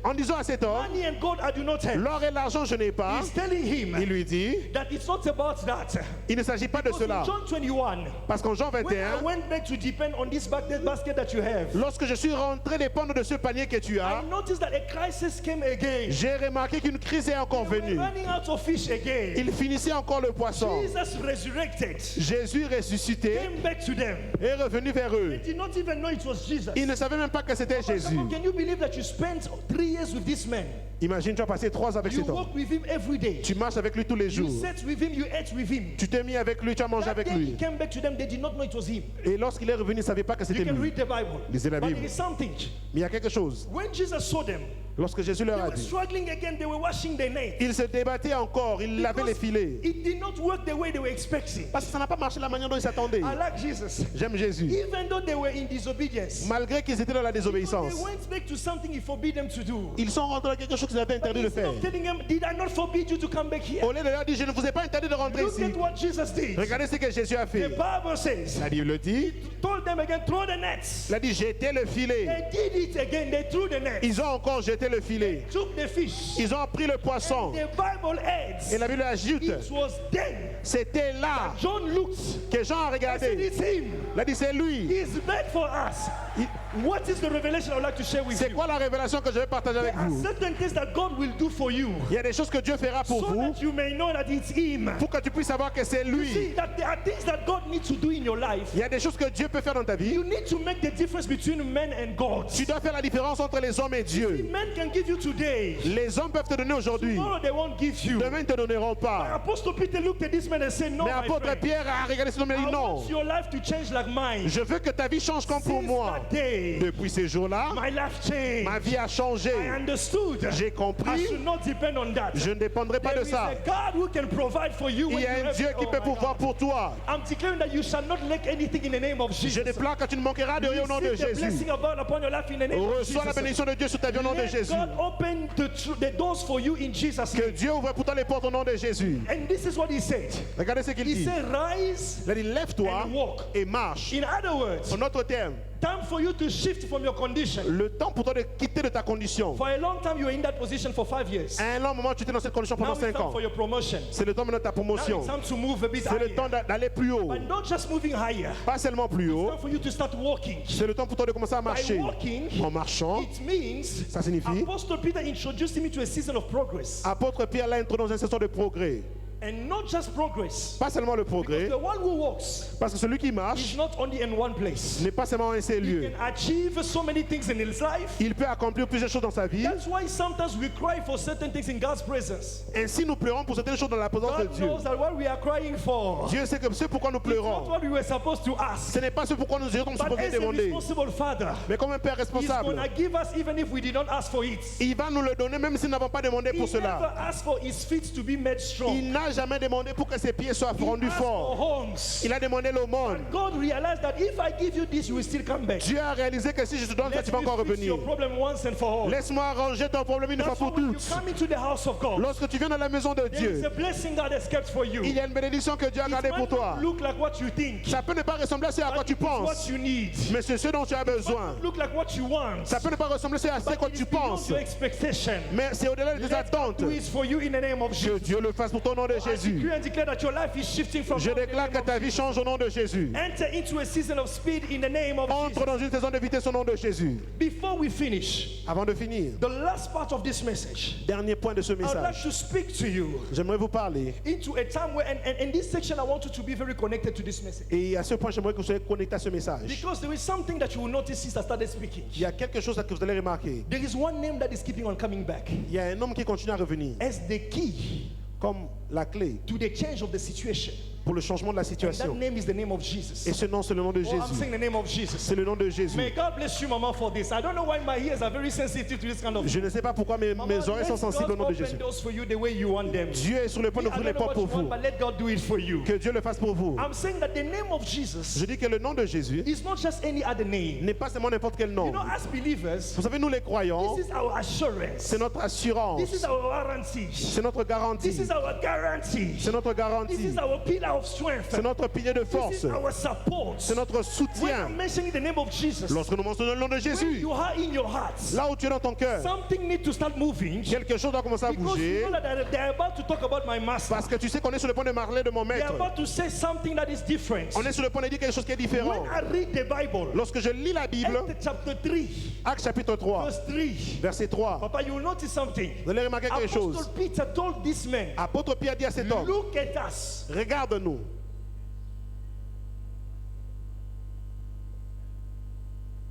En disant à cet homme, money and gold I do not have, l'or et l'argent je n'ai pas, he's telling il him lui dit, that it's not about that. il ne s'agit pas de Because in cela. John 21, Parce qu'en Jean when I 21, went back to depend on this basket that you have, lorsque je suis rentré dépendre de ce panier que tu I as, noticed that a crisis came again. j'ai remarqué qu'une crise est encore They were venue. running out of fish again. Il finissait encore le poisson. Jesus resurrected, Jésus ressuscité came back to them. est revenu vers eux. They did not even know it was Jesus. Ils ne savaient même pas que c'était Jésus. Can you believe that you spent 3 years with this man? Imagine, tu as passé 3 ans avec You cet homme. walk with him every day. Tu marches avec lui tous les You jours. sat with him, you ate with him. Tu t'es mis avec lui, tu as mangé That avec day he lui. came back to them, they did not know it was him. Et lorsqu'il est revenu, il ne savait pas que c'était You can lui. read the Bible. Lisez la But Bible. there is something. Mais il y a quelque chose. When Jesus saw them, Lorsque Jésus they leur a were dit, struggling again, they were washing their nets. ils se débattaient encore, ils lavaient les Because filets. it did not work the way they were expecting. Parce que ça n'a pas marché de la manière dont ils s'attendaient. I like Jesus. J'aime Jésus. Even though they were in disobedience, Malgré qu'ils étaient dans la because désobéissance, they went back to something he forbid them to do. ils sont rentrés dans quelque chose qu'ils avaient But interdit de instead faire. of telling them, did I not forbid you to come back here? Au lieu de leur dire, je ne vous ai pas interdit de rentrer Look ici. at what Jesus did. Regardez ce que Jésus a The fait. Bible says, La Bible dit, told them again, throw the nets. il a dit, jetez le filet. They did it again. They threw the nets. Ils ont encore jeté le filet. Took the fish. Ils ont pris le poisson. The Bible adds, Et la Bible ajoute, it was then c'était là John looked que Jean a and said, regardé. it's him. Il a dit, c'est lui. He's back for us. Il- What is the revelation I would like to share with C'est you? quoi la révélation que je vais partager There avec are vous? certain things that God will do for you Il y a des choses que Dieu fera pour so vous, that you may know that it's him. pour que tu puisses savoir que c'est See, lui. that there are things that God needs to do in your life. Il y a des choses que Dieu peut faire dans ta vie. You need to make the difference between men and God. Tu dois faire la différence entre les hommes et Dieu. Men can give you today. Les hommes peuvent te donner aujourd'hui. Tomorrow they won't give you. Demain, ils ne te donneront pas. Apostle Peter looked at this man and said, no, Mais my apôtre friend, Pierre a regardé cet homme et I dit non. want your life to change like mine. Je veux que ta vie change comme pour Since moi. that day, Depuis ces jours-là, my life changed. ma vie a changé. I understood. J'ai I compris. should not depend on that. Je ne dépendrai pas There de is ça. a God who can provide for you Il when y a you un have Dieu it. qui Oh peut my pouvoir God. pour toi. I'm declaring that you shall not lack anything in the name of Je Jesus. déclare que tu ne manqueras de rien au nom de Receive the Jésus. blessing of God upon your life in the name of Reçois la Jesus. bénédiction de Dieu sur ta vie au nom de Let Jésus. God open the doors for you in Jesus' Que name. Dieu ouvre pour toi les portes au nom de Jésus. And this is what he said. Regardez ce qu'il He dit. said, rise. Il a dit lève-toi And walk. et marche. In other words, En autre terme, time for you to shift from your condition. le temps pour toi de quitter de ta condition. For a long time, you were in that position for 5 years. À un long moment, tu étais dans cette condition Now pendant it's 5 time ans. for your promotion. C'est le temps maintenant de ta Now promotion. it's time to move a bit C'est le temps higher. d'aller plus haut. But not just moving higher. Pas seulement plus haut. It's time for you to start walking. C'est le temps pour toi de commencer à By marcher. walking, En marchant, it means ça signifie, Apostle Peter introduced him into a season of progress. apôtre Pierre l'a introduit dans un session de progrès. And not just progress. Pas seulement le Because progrès, the one who walks parce que celui qui marche is not only in one place. n'est pas seulement en un seul He lieu. can achieve so many things in his life. Il peut accomplir plusieurs choses dans sa vie. That's why sometimes we cry for certain things in God's presence. Ainsi, nous pleurons pour certaines choses dans la présence de God Dieu. knows that what we are crying for, Dieu sait que ce pourquoi nous it's not pleurons, what we were supposed to ask. ce n'est pas ce pourquoi nous étions But supposés as a demander. responsible father, Mais comme un père He's responsable, gonna give us even if we did not ask for it. il va nous le donner même si nous n'avons pas demandé He pour never cela. asked for his feet to be made strong. Il n'a jamais demandé pour que ses pieds soient He rendus asked for forts. horns. Il a demandé l'aumône. God realized that if I give you this, you will still come back. Dieu a réalisé que si je te donne ça, Let tu vas me encore fix revenir. your problem once and for all. Laisse-moi arranger ton problème une fois That's why pour when you toutes. come into the house of God, Lorsque tu viens dans la maison de there is Dieu, a blessing God has kept for you. il y a une bénédiction que Dieu a It gardée might pour toi. not look like what you think, Ça peut ne pas ressembler à ce à quoi but tu it is what penses, you need. mais c'est ce dont tu as It might besoin. not look like what you want, Ça peut ne pas ressembler à ce but que it tu is beyond penses, your expectation. mais c'est au-delà de tes Let attentes. God do it for you in the name of Que Jesus. Dieu le fasse pour ton nom de I Jésus. decree and declare that your life is shifting from Je now in the déclare name que of ta vie change au nom de Jésus. Enter into a season of speed in the name of Entre Jesus. dans une saison de vitesse au nom de Jésus. Before we finish, Avant de finir, the last part of this message, dernier point de ce I would like message. to speak to you J'aimerais vous parler. into a time where, and in this section, I want you to be very connected to this message. Et à ce point, j'aimerais que vous soyez connectés à ce message. Because there is something that you will notice since I started speaking. Il y a quelque chose que vous allez remarquer. There is one name that is keeping on coming back Il y a un homme qui continue à revenir as the key comme la clé to the change of the situation. pour le changement de la And that situation. name is the name of Jesus. Et ce nom, c'est le nom de Oh, I'm Jésus. saying the name of Jesus. C'est le nom de Jésus. May God bless you, Mama, for this. I don't know why my ears are very sensitive to this kind of. Je ne sais pas pourquoi mes Mama, oreilles sont let sensibles au God nom de open Jésus. doors for you the way you want them. Dieu est sur le point I d'ouvrir les don't know portes what pour you want, vous. but let God do it for you. Que Dieu le fasse pour vous. I'm saying that the name of Jesus Je dis que le nom de Jésus is not just any other name. n'est pas seulement n'importe quel You nom. know, as believers, Vous savez, nous les croyants, this is our assurance. c'est notre assurance. This is our warranty. C'est notre This garantie. is our guarantee. C'est notre This garantie. is our pillar of strength. C'est notre pilier de This force. is our support. C'est notre When soutien. I'm mentioning the name of Jesus, Lorsque nous mentionnons le nom de when Jésus, you are in your heart, là où tu es dans ton cœur, something needs to start moving. quelque chose doit commencer à Because bouger. you know that they're about to talk about my master. Parce que tu sais qu'on est sur le point de parler de mon They're maître. about to say something that is different. On est sur le point de dire quelque chose qui est différent. When I read the Bible, Lorsque je lis la Bible, Acts chapter 3, Actes chapitre 3, verse 3, verset 3, Papa, you will notice something. vous allez remarquer quelque Apostle chose. Peter told this man, Apôtre Pierre dit à cet homme, look at us. regarde-nous.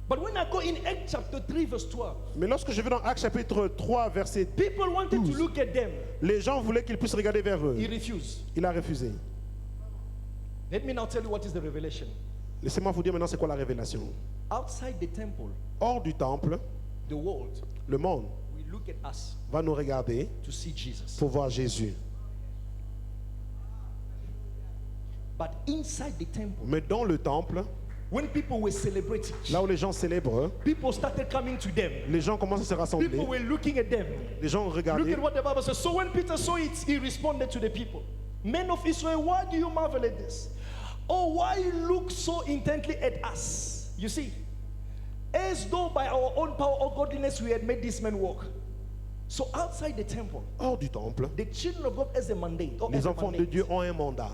But when I go in Acts chapter 3, verse 12, Mais lorsque je vais dans Actes chapitre 3, verset, people wanted to look at them. les gens voulaient qu'il puisse regarder vers eux. He refused. Il a refusé. Let me now tell you what is the revelation. Laissez-moi vous dire maintenant c'est quoi la révélation. Outside the temple, Hors du temple, the world le monde will look at us va nous regarder to see Jesus. pour voir Jésus. But inside the temple, Mais dans le temple, when people were celebrating, là où les gens célèbrent, people started coming to them. les gens commencent à se rassembler. People were looking at them. Les gens Look regardaient. at what the Bible says. So when Peter saw it, he responded to the people. Men of Israel, why do you marvel at this? Oh, why you look so intently at us? You see, as though by our own power or godliness we had made this man walk. So outside the temple, Hors du temple, the children of God has a mandate, or les has a enfants de mandate Dieu ont un mandat.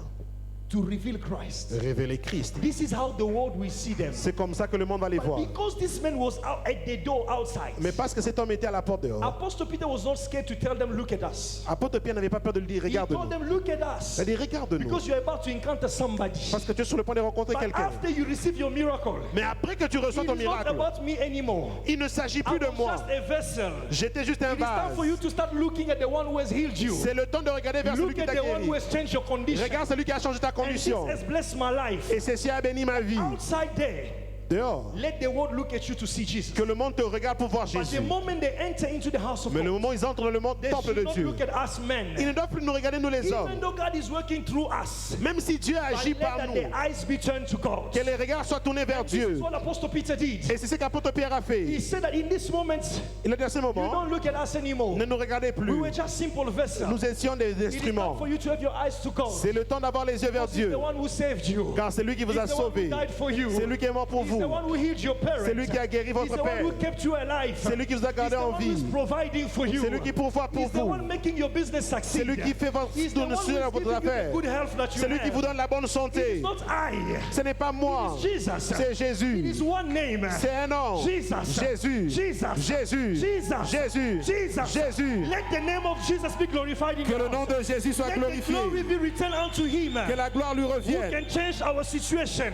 to reveal Christ. Révéler Christ. This is how the world will see them. C'est comme ça que le monde va les But voir. because this man was out at the door outside, Mais parce que cet homme était à la porte dehors, Apostle Peter was not scared to tell them, look at us. apôtre Pierre n'avait pas peur de lui dire, He told regarde-nous. them, look at us. Il a dit, regarde-nous. Because you're about to encounter somebody. Parce que tu es sur le point de rencontrer But quelqu'un. after you receive your miracle, Mais après que tu reçois it ton is not miracle, about me anymore. il ne s'agit I plus de was moi. just a vessel. J'étais juste un It is time vase. for you to start looking at the one who has healed you. C'est le temps de regarder vers celui Look qui at t'a the one guéri. who has changed your condition. Regarde celui qui a changé ta And this condition. has blessed my life. Et ceci a béni ma vie. Outside there, Dehors, let the world look at you to see Jesus. que le monde te regarde pour voir But Jésus. the moment they enter into the house of Mais le God, moment où ils entrent dans le monde they temple should de not Dieu, look at us men. ils ne doivent plus nous regarder nous les Even hommes. though God is working through us, Même si Dieu but agit let par that nous, the eyes be turned to God. que les regards soient tournés vers This is Dieu. what Apostle Peter did. Et c'est ce qu'apôtre Pierre a He fait. said that in this moment, Il a dit à ce you moment, don't look at us anymore. ne nous regardez We plus. were just simple vessels. Nous étions des It is time instruments. for you to have your eyes to God. C'est le temps d'avoir les yeux vers He's Dieu. the one who saved you. Car c'est lui qui vous a He's the one who sauvé. died for you. C'est lui qui est mort pour He's vous. the one who healed your parents. C'est lui qui a guéri He's votre the one père. who kept you alive. C'est lui qui vous a He's gardé the en one who's vie. providing for you. C'est lui qui pourvoit pour He's the vous. one making your business C'est succeed. lui qui fait He's the one who's votre giving you the affaire. good health that you C'est lui qui have. vous donne la bonne It santé. is not I. Ce n'est pas moi. It is Jesus. C'est It Jésus. is one name. C'est un nom. Jesus. Jésus. Jesus. Jésus. Jesus. Jésus. Jesus. Jésus. Let the name of Jesus be glorified in Que your le nom house. de Jésus soit Let the glorifié. glory be returned unto him. Que la gloire lui Who revienne. can change our situation?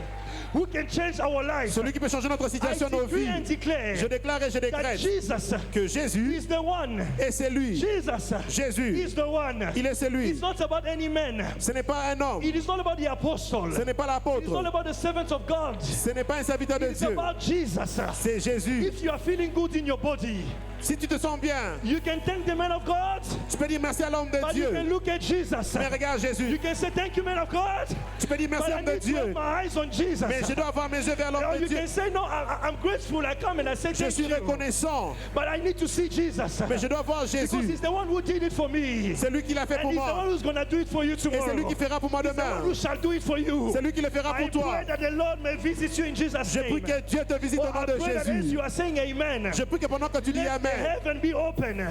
Who can change our life? Celui qui peut changer notre I situation, nos decree vies. and declare Je déclare et je that décrète Jesus que Jésus is the one. est celui. Jesus Jésus, is the one. il est celui. It's not about any man. Ce n'est pas un homme. It is not about the apostle. Ce n'est pas It is not l'apôtre. about the servant of God. Ce n'est pas un serviteur de It's Dieu. about Jesus. C'est Jésus. If you are feeling good in your body, Si tu te sens bien, you can thank the man of God, tu peux dire merci à l'homme de but you can Dieu. look at Jesus. Mais regarde You Jésus. can say thank you, man of God, Tu peux dire but merci I à l'homme de need to have Dieu. my eyes on Jesus. Mais je dois avoir mes yeux vers Or l'homme de you Dieu. can say no, I'm grateful. I come and I say Je thank suis you, reconnaissant. but I need to see Jesus. Mais je dois voir Because Jésus. he's the one who did it for me. C'est lui qui l'a fait And pour he's the one moi. who's going to do it for you Et c'est tomorrow. lui qui fera pour moi He's the one demain. who shall do it for you. C'est lui qui le fera I pour toi. pray that the Lord may visit you in Jesus' Je name. prie que Dieu te visite Oh, au nom I de pray that as Jésus. you are saying amen, Je prie que pendant que tu dis let the Amen, heaven be open.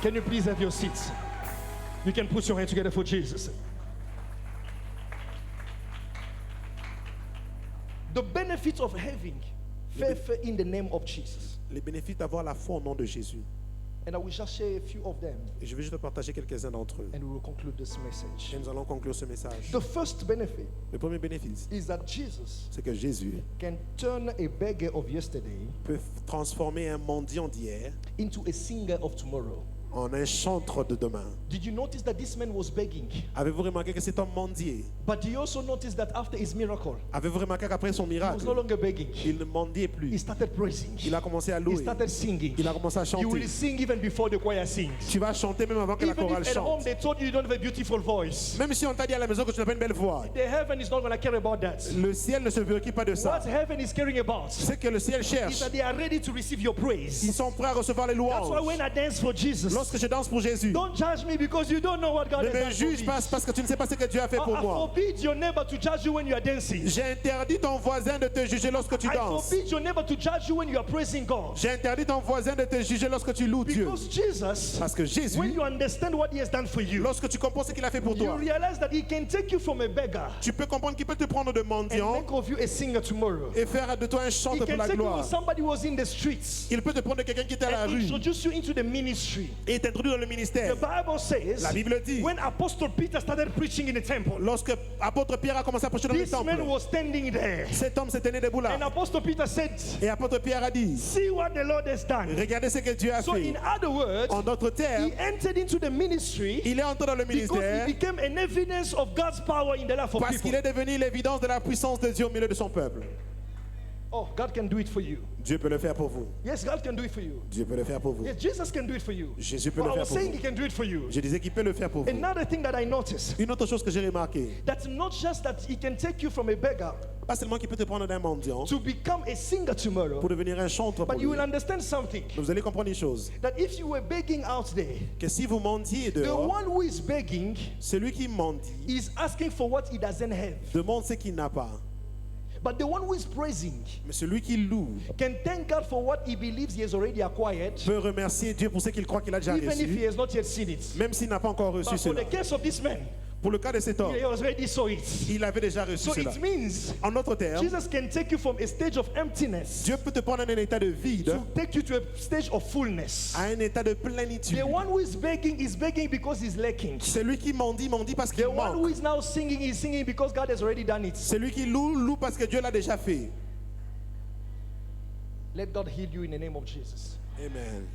Can you please have your seats? You can put your hand together for Jesus. The benefit of having faith in the name of Jesus. les bénéfices d'avoir la foi au nom de Jésus. And I will just share a few of them Et je vais juste partager quelques-uns d'entre eux. and we will conclude this message. Et nous allons conclure ce message. The first benefit Le premier bénéfice, is that Jesus c'est que Jésus can turn a beggar of yesterday peut transformer un mendiant d'hier into a singer of tomorrow. en un chantre de demain. Did you notice that this man was begging? Avez-vous remarqué que cet homme mendiait? But do you also notice that after his miracle, Avez-vous remarqué qu'après son he was miracle, no longer begging. il ne mendiait He plus. started praising. Il a commencé à He louer. started singing. Il a commencé à You will chanter. sing even before the choir sings. Tu vas chanter même avant que la Even chorale if at home chante. they told you you don't have a beautiful voice, Même si on t'a dit à la maison que tu n'as pas une belle voix, the heaven is not going to care about that. le ciel ne se préoccupe pas de ça. What heaven is caring about Ce que le ciel is cherche, that they are ready to receive your praise. ils sont prêts à recevoir les That's why louanges. when I dance for Jesus, Lorsque je danse pour Jésus, don't judge me because you don't know what God ne has me done juge for pas me. parce que tu ne sais pas ce que Dieu a fait pour I moi. forbid your neighbor to judge you when you are dancing. J'ai interdit ton voisin de te juger lorsque tu I danses. forbid your neighbor to judge you when you are praising God. J'ai interdit ton voisin de te juger lorsque tu loues Dieu. Because Jesus, Parce que when Jésus, you understand what he has done for you, lorsque tu comprends ce qu'il a fait pour you toi, realize that he can take you from a beggar tu peux comprendre qu'il peut te prendre de and mendiant make of you a singer tomorrow. et faire de toi un He chanteur pour can la take you when gloire. somebody was in the streets Il peut te prendre de quelqu'un qui était à la and rue introduce you into the ministry. et t'introduire dans le The ministère. Bible says La Bible dit, when Apostle Peter started preaching in the temple, lorsque apôtre Pierre a commencé à prêcher dans le this man temple, was standing there. cet homme s'est tenu debout là. And Apostle Peter said, Et apôtre Pierre a dit, see what the Lord has done. regardez ce que Dieu a So in fait. other words, En d'autres termes, he entered into the ministry il est entré dans le because ministère he became an evidence of God's power in the life of parce qu'il people. est devenu l'évidence de la puissance de Dieu au milieu de son peuple. Oh, God can do it for you. Dieu peut le faire pour vous. Yes, God can do it for you. Dieu peut le faire pour vous. Yes, Jesus can do it for you. Jésus peut But le I faire was pour saying vous. he can do it for you. Je disais qu'il peut le faire pour vous. Another thing that I noticed, Une autre chose que j'ai remarqué, that's not just that he can take you from a beggar pas seulement qu'il peut te prendre d'un mendiant to become a singer tomorrow, pour devenir un chanteur pour but you lui. will understand something. Mais vous allez comprendre une chose, That if you were begging out there, que si vous mendiez the dehors, one who is begging celui qui mendie is asking for what he doesn't have. demande ce qu'il n'a pas. But the one who is praising Mais celui qui loue can thank God for what he believes he has already acquired, peut remercier Dieu pour ce qu'il croit qu'il a déjà even if he reçu, has not yet seen it. même s'il n'a pas encore reçu But for cela. the case of this man, Pour le cas de cet homme, he already saw it. il avait déjà reçu So cela. it means En d'autres termes, Jesus can take you from a stage of emptiness Dieu peut te prendre d'un état de vide to take you to a stage of fullness. à un état de plénitude. The one who is begging because he's lacking. Celui qui mendie parce qu'il The one who manque. is now singing is singing because God has already done it. Celui qui loue parce que Dieu l'a déjà fait. Let God heal you in the name of Jesus. Amen.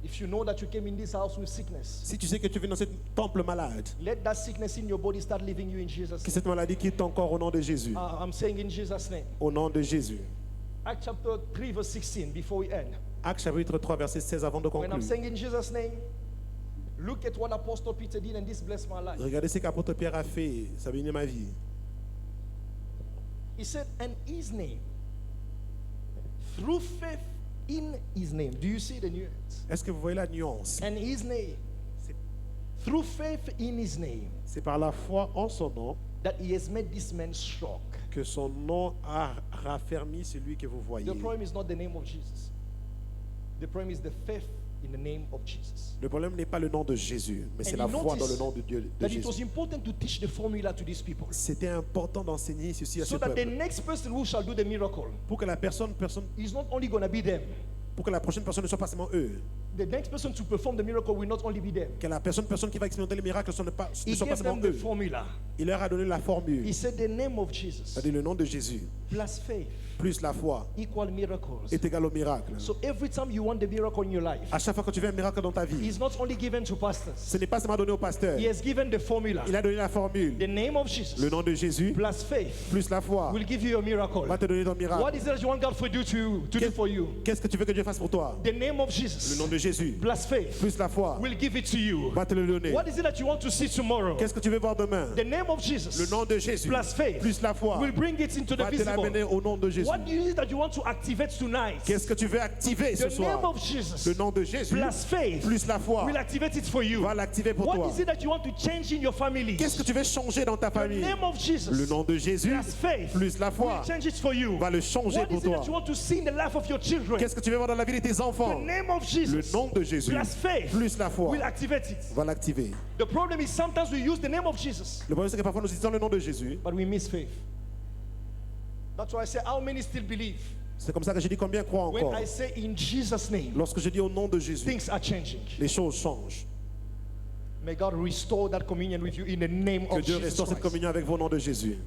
If you know that you came in this house with sickness, Si tu sais que tu viens dans ce temple malade, let that sickness in your body start leaving you in Jesus' que name. cette maladie quitte ton corps au nom de Jésus. I'm saying in Jesus' name. Au nom de Jésus. Acts chapter 3 verse 16 before we end. Actes chapitre 3 verset 16 avant de When I'm conclure. saying in Jesus' name, look at what Apostle Peter did and this blessed my life. Regardez ce qu'apôtre Pierre a fait, ça a béni ma vie. He said, and his name, through faith in his name. Do you see the nuance? Est-ce que vous voyez la nuance? And his name, C'est- through faith in his name, C'est par la foi en son nom, that he has made this man strong. que son nom a raffermi celui que vous voyez. The problem is not the name of Jesus. The problem is the faith in the name of Jesus. Le problème n'est pas le nom de Jésus, mais c'est la you foi dans le notice nom de Dieu, de that it Jésus. was important to teach the formula to these people, C'était important d'enseigner ceci à ce so that the peuple. next person who shall do the miracle Pour que la personne is not only going to be them. pour que la prochaine personne ne soit pas seulement eux. The next person to perform the miracle will not only be them. Que la personne qui va expérimenter les miracles ne He soit pas gave seulement them the eux. formula. Il leur a donné la formule, He said the name of Jesus c'est-à-dire le nom de Jésus, plus faith plus la foi, equal miracles. est égal au miracle. So every time you want the miracle in your life, À chaque fois que tu veux un miracle dans ta vie, he's not only given to pastors. ce n'est pas seulement donné au pasteur. He has given the formula. Il a donné la formule. The name of Jesus Le nom de Jésus, plus faith plus la foi, will give you a miracle. va te donner ton What miracle. is it that you want God to do for you? Qu'est-ce que tu veux que Dieu fasse pour toi? The name of Le Jesus nom de Jésus, plus faith plus la foi, will give it to you. va te le donner. What is it that you want to see tomorrow? Qu'est-ce que tu veux voir demain? The name of Jesus Le nom de Jésus, plus faith plus la foi, will bring it into the va te l'amener visible. au nom de Jésus. What is it that you want to activate tonight? Qu'est-ce que tu veux activer ce The name soir? of Jesus Le nom de Jésus, plus faith plus la foi, will activate it for you. va l'activer pour What toi. is it that you want to change in your family? Qu'est-ce que tu veux changer dans ta The famille? name of Jesus Le nom de Jésus, plus faith plus la foi, will change it for you. va le changer What pour is it toi. that you want to see in the life of your children? Qu'est-ce que tu veux voir dans la vie de tes The enfants? name of Le Jesus nom de Jésus, plus faith plus la foi, will activate it. va l'activer. The problem is sometimes we use the name of Jesus, Le problème, c'est que parfois nous utilisons le nom de Jésus. but we miss faith. That's why I say, how many still believe? C'est comme ça que je dis combien croient When encore. I say in Jesus' name, Lorsque je dis au nom de Jésus, things are changing. les choses changent. May God restore that communion with you in the name Que of Dieu Jesus restaure cette Christ. communion avec vos noms de Jésus.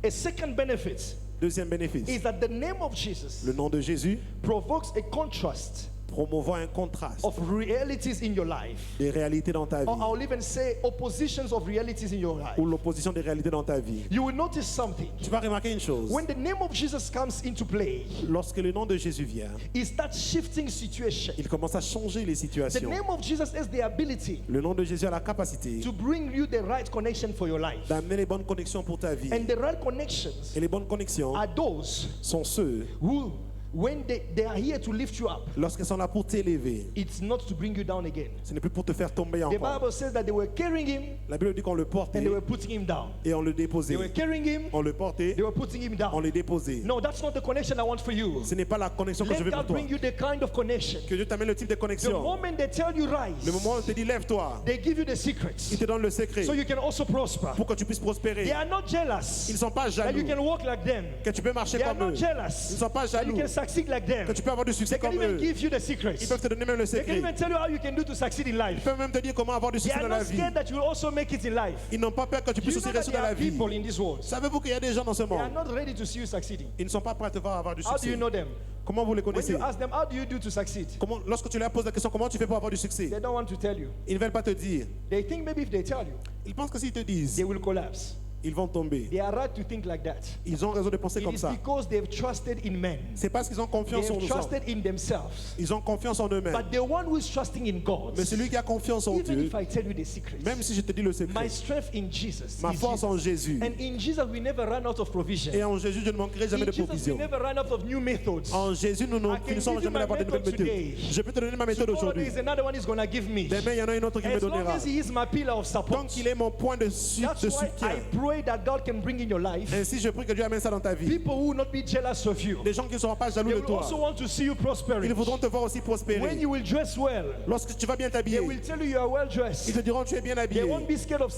A second benefit Deuxième bénéfice, is that the name of Jesus le nom de Jésus provokes a contrast promouvant un contraste of realities in your life. des réalités dans ta vie, Or I'll even say oppositions of realities in your life. ou l'opposition des réalités dans ta vie. You will notice something. Tu vas remarquer une chose. When the name of Jesus comes into play, Lorsque le nom de Jésus vient, it starts shifting situation. il commence à changer les The situations. name of Jesus has the ability Le nom de Jésus a la capacité to bring you the right connection for your life. d'amener les bonnes connexions pour ta vie. And the right connections Et les bonnes connexions are those sont ceux, who, when they are here to lift you up, lorsqu'elles sont là pour t'élever, it's not to bring you down again. ce n'est plus pour te faire tomber The encore. Bible says that they were carrying him La Bible dit qu'on le portait and they were putting him down. et on le déposait. They were carrying him, On le portait, they were putting him on down. le déposait. No, that's not the connection I want for you. Ce n'est pas la connexion que je Let veux pour God toi. bring you the kind of connection. Que Dieu t'amène le type de The connexion. moment they tell you Le rise, moment où on te dit lève-toi, they give you the secrets il te donne le secret so you can also prosper. pour que tu puisses prospérer. They are not jealous Ils ne sont pas that you jaloux can walk like them. que tu peux marcher They are comme not eux. Ils jealous ne sont pas that you jaloux can succeed like them. que tu peux avoir du They succès can comme even eux. give you the Ils secrets. peuvent te donner même le They can secret. even tell you how you can do to succeed in life. Ils peuvent même te dire comment avoir du They succès are dans la not vie. scared that you will also make it in life. Ils n'ont pas peur que tu Do you puisses know aussi that réussir there dans la are vie. people in this world? Savez-vous qu'il y a des gens dans ce They are monde? not ready to see you succeeding. Ils ne sont pas prêts à te voir avoir du How do you succès. know them? Comment vous les When connaissez? you ask them, how do you do to succeed? Comment, lorsque tu leur poses la question, comment tu fais pour avoir du succès? They don't want to tell you. Ils ne veulent pas te dire. They think maybe if they tell you, Ils pensent que s'ils te disent, they will collapse. ils vont tomber. They are right to think like that. Ils ont raison de penser It comme is ça. because they've trusted in men. C'est parce qu'ils ont confiance en They've nous. trusted in themselves. Ils ont confiance en eux-mêmes. But the one who is trusting in God, Mais celui qui a confiance en even Dieu, if I tell you the secret, même si je te dis le my secret, strength in Jesus ma is force en Jesus. Jésus, And in Jesus we never run out of provision. et en Jésus, je ne manquerai jamais In de Jesus we provision. never run out of new methods. En Jésus, nous ne I can finissons give you jamais my d'avoir de nouvelles method méthodes. today. Je peux te donner ma méthode Tomorrow there aujourd'hui. is another one he's going to give me. Demain, il y en a une autre qui me As long donnera. as he is my pillar of support. Donc, il est mon point de That's why soutien. I pray that God can bring in your life Ainsi, je prie que Dieu amène ça dans ta vie. people who will not be jealous of you. Des gens qui ne seront pas jaloux They de will toi. also want to see you prospering. Ils voudront te voir aussi When prospérer. you will dress well, Lorsque tu vas bien they t'habiller, will tell you you are well ils dressed. te diront tu es bien They habillé. won't be scared of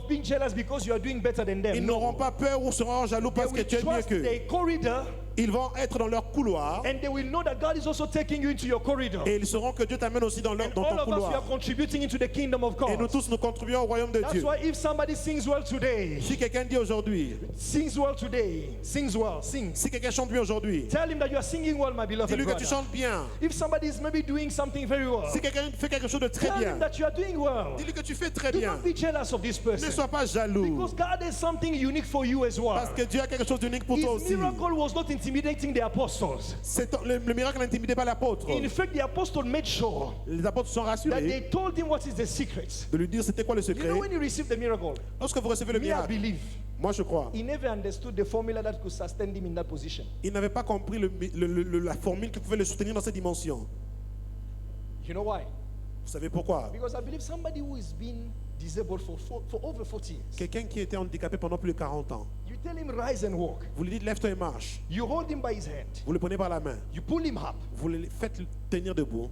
being jealous because you are doing better than Ils them. n'auront No. pas peur ou seront jaloux They parce que will tu es mieux trust qu'eux. their corridor Ils vont être dans leur couloir and they will know that God is also taking you into your corridor. et ils sauront que Dieu t'amène aussi dans, And dans all ton of us, we are couloir. contributing into the kingdom of Et nous God. tous, nous contribuons au royaume de That's Dieu. why if somebody sings well today, Si quelqu'un dit aujourd'hui, sings well today, sings well, sings. si quelqu'un chante bien aujourd'hui, Tell him that you are singing well, my beloved dis-lui que tu brother. chantes bien. If somebody is maybe doing something very well, Si quelqu'un fait quelque chose de très tell him bien, that you are doing well. dis-lui que tu fais très Do bien. not be jealous of this Ne person. sois pas jaloux. Because God has something unique for you as well. Parce que Dieu a quelque chose d'unique pour toi His aussi. miracle was not intimidating the apostles. Le miracle n'intimidait pas l'apôtre. In fact, the apostle made sure Les apôtres sont that rassurés they told him what is the secret. de lui dire c'était quoi le You secret. know, when you receive the miracle, Lorsque vous recevez le me, I miracle, believe moi je crois, he never understood the formula that could sustain him in that position. il n'avait pas compris la formule qui pouvait le soutenir dans cette dimension. You know why? Vous savez pourquoi? Because I believe somebody who has been disabled for over 40 years. Quelqu'un qui était handicapé pendant plus de 40 ans. You tell him rise and walk. Vous lui dites lève-toi et marche. You hold him by his hand. Vous le prenez par la main. You pull him up. Vous le faites tenir debout.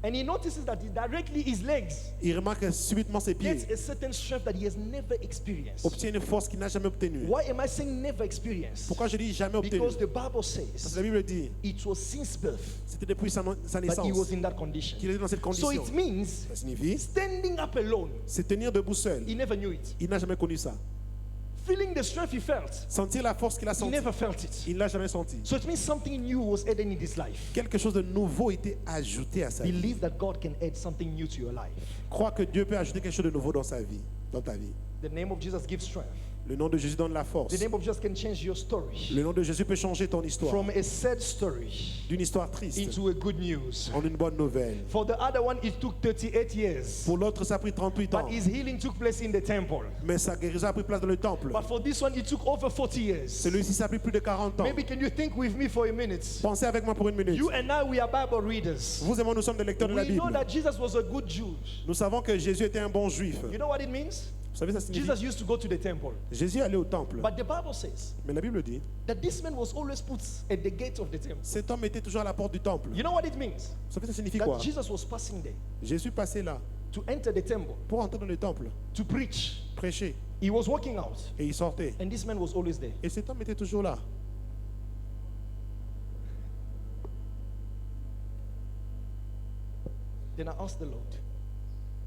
And he notices that directly his legs Il remarque que subitement ses pieds gets a certain strength that he has never experienced. obtient une force qu'il n'a jamais obtenue. Why am I saying never experienced? Pourquoi je dis jamais obtenue? Because the Bible Parce que says la Bible dit, it was since birth c'était depuis sa that he naissance was in that condition. qu'il était dans cette So condition. it means Ça signifie, standing up alone, c'est tenir debout seul. he never knew it. Il n'a jamais connu ça. Feeling the strength he felt, Sentir la force qu'il a he sentie, never felt it. il ne l'a jamais senti. So it means something new was added in his life. Quelque chose de nouveau était ajouté à sa vie. Believe that God can add something new to your life. Crois que Dieu peut ajouter quelque chose de nouveau dans sa vie, dans ta vie. The name of Jesus gives strength. Le nom de Jésus donne la force. The name of Jesus can change your story Le nom de Jésus peut changer ton histoire from a sad story d'une histoire triste into a good news. en une bonne nouvelle. For the other one, it took 38 years. Pour l'autre, ça a pris 38 ans. But his healing took place in the temple. Mais sa guérison a pris place dans le temple. But for this one, it took over 40 years. Celui-ci, ça a pris plus de 40 ans. Maybe can you think with me for a minute? Pensez avec moi pour une minute. You and I, we are Bible readers. Vous et moi, nous sommes des lecteurs de la We know Bible. that Jesus was a good Jew. Nous savons que Jésus était un bon juif. You know what it means? Vous savez, ça signifie Jesus used to go to the temple. Jésus allait au temple. But the Bible says Mais la Bible dit, that this man was always put at the gate of the temple. cet homme était toujours à la porte du temple. You know what it means? Vous savez, ça signifie quoi? That Jesus was passing there Jésus passait là to enter the temple, pour entrer dans le temple, to preach. prêcher, He was walking out, et il sortait. and this man was always there. Et cet homme était toujours là. Then I asked the Lord,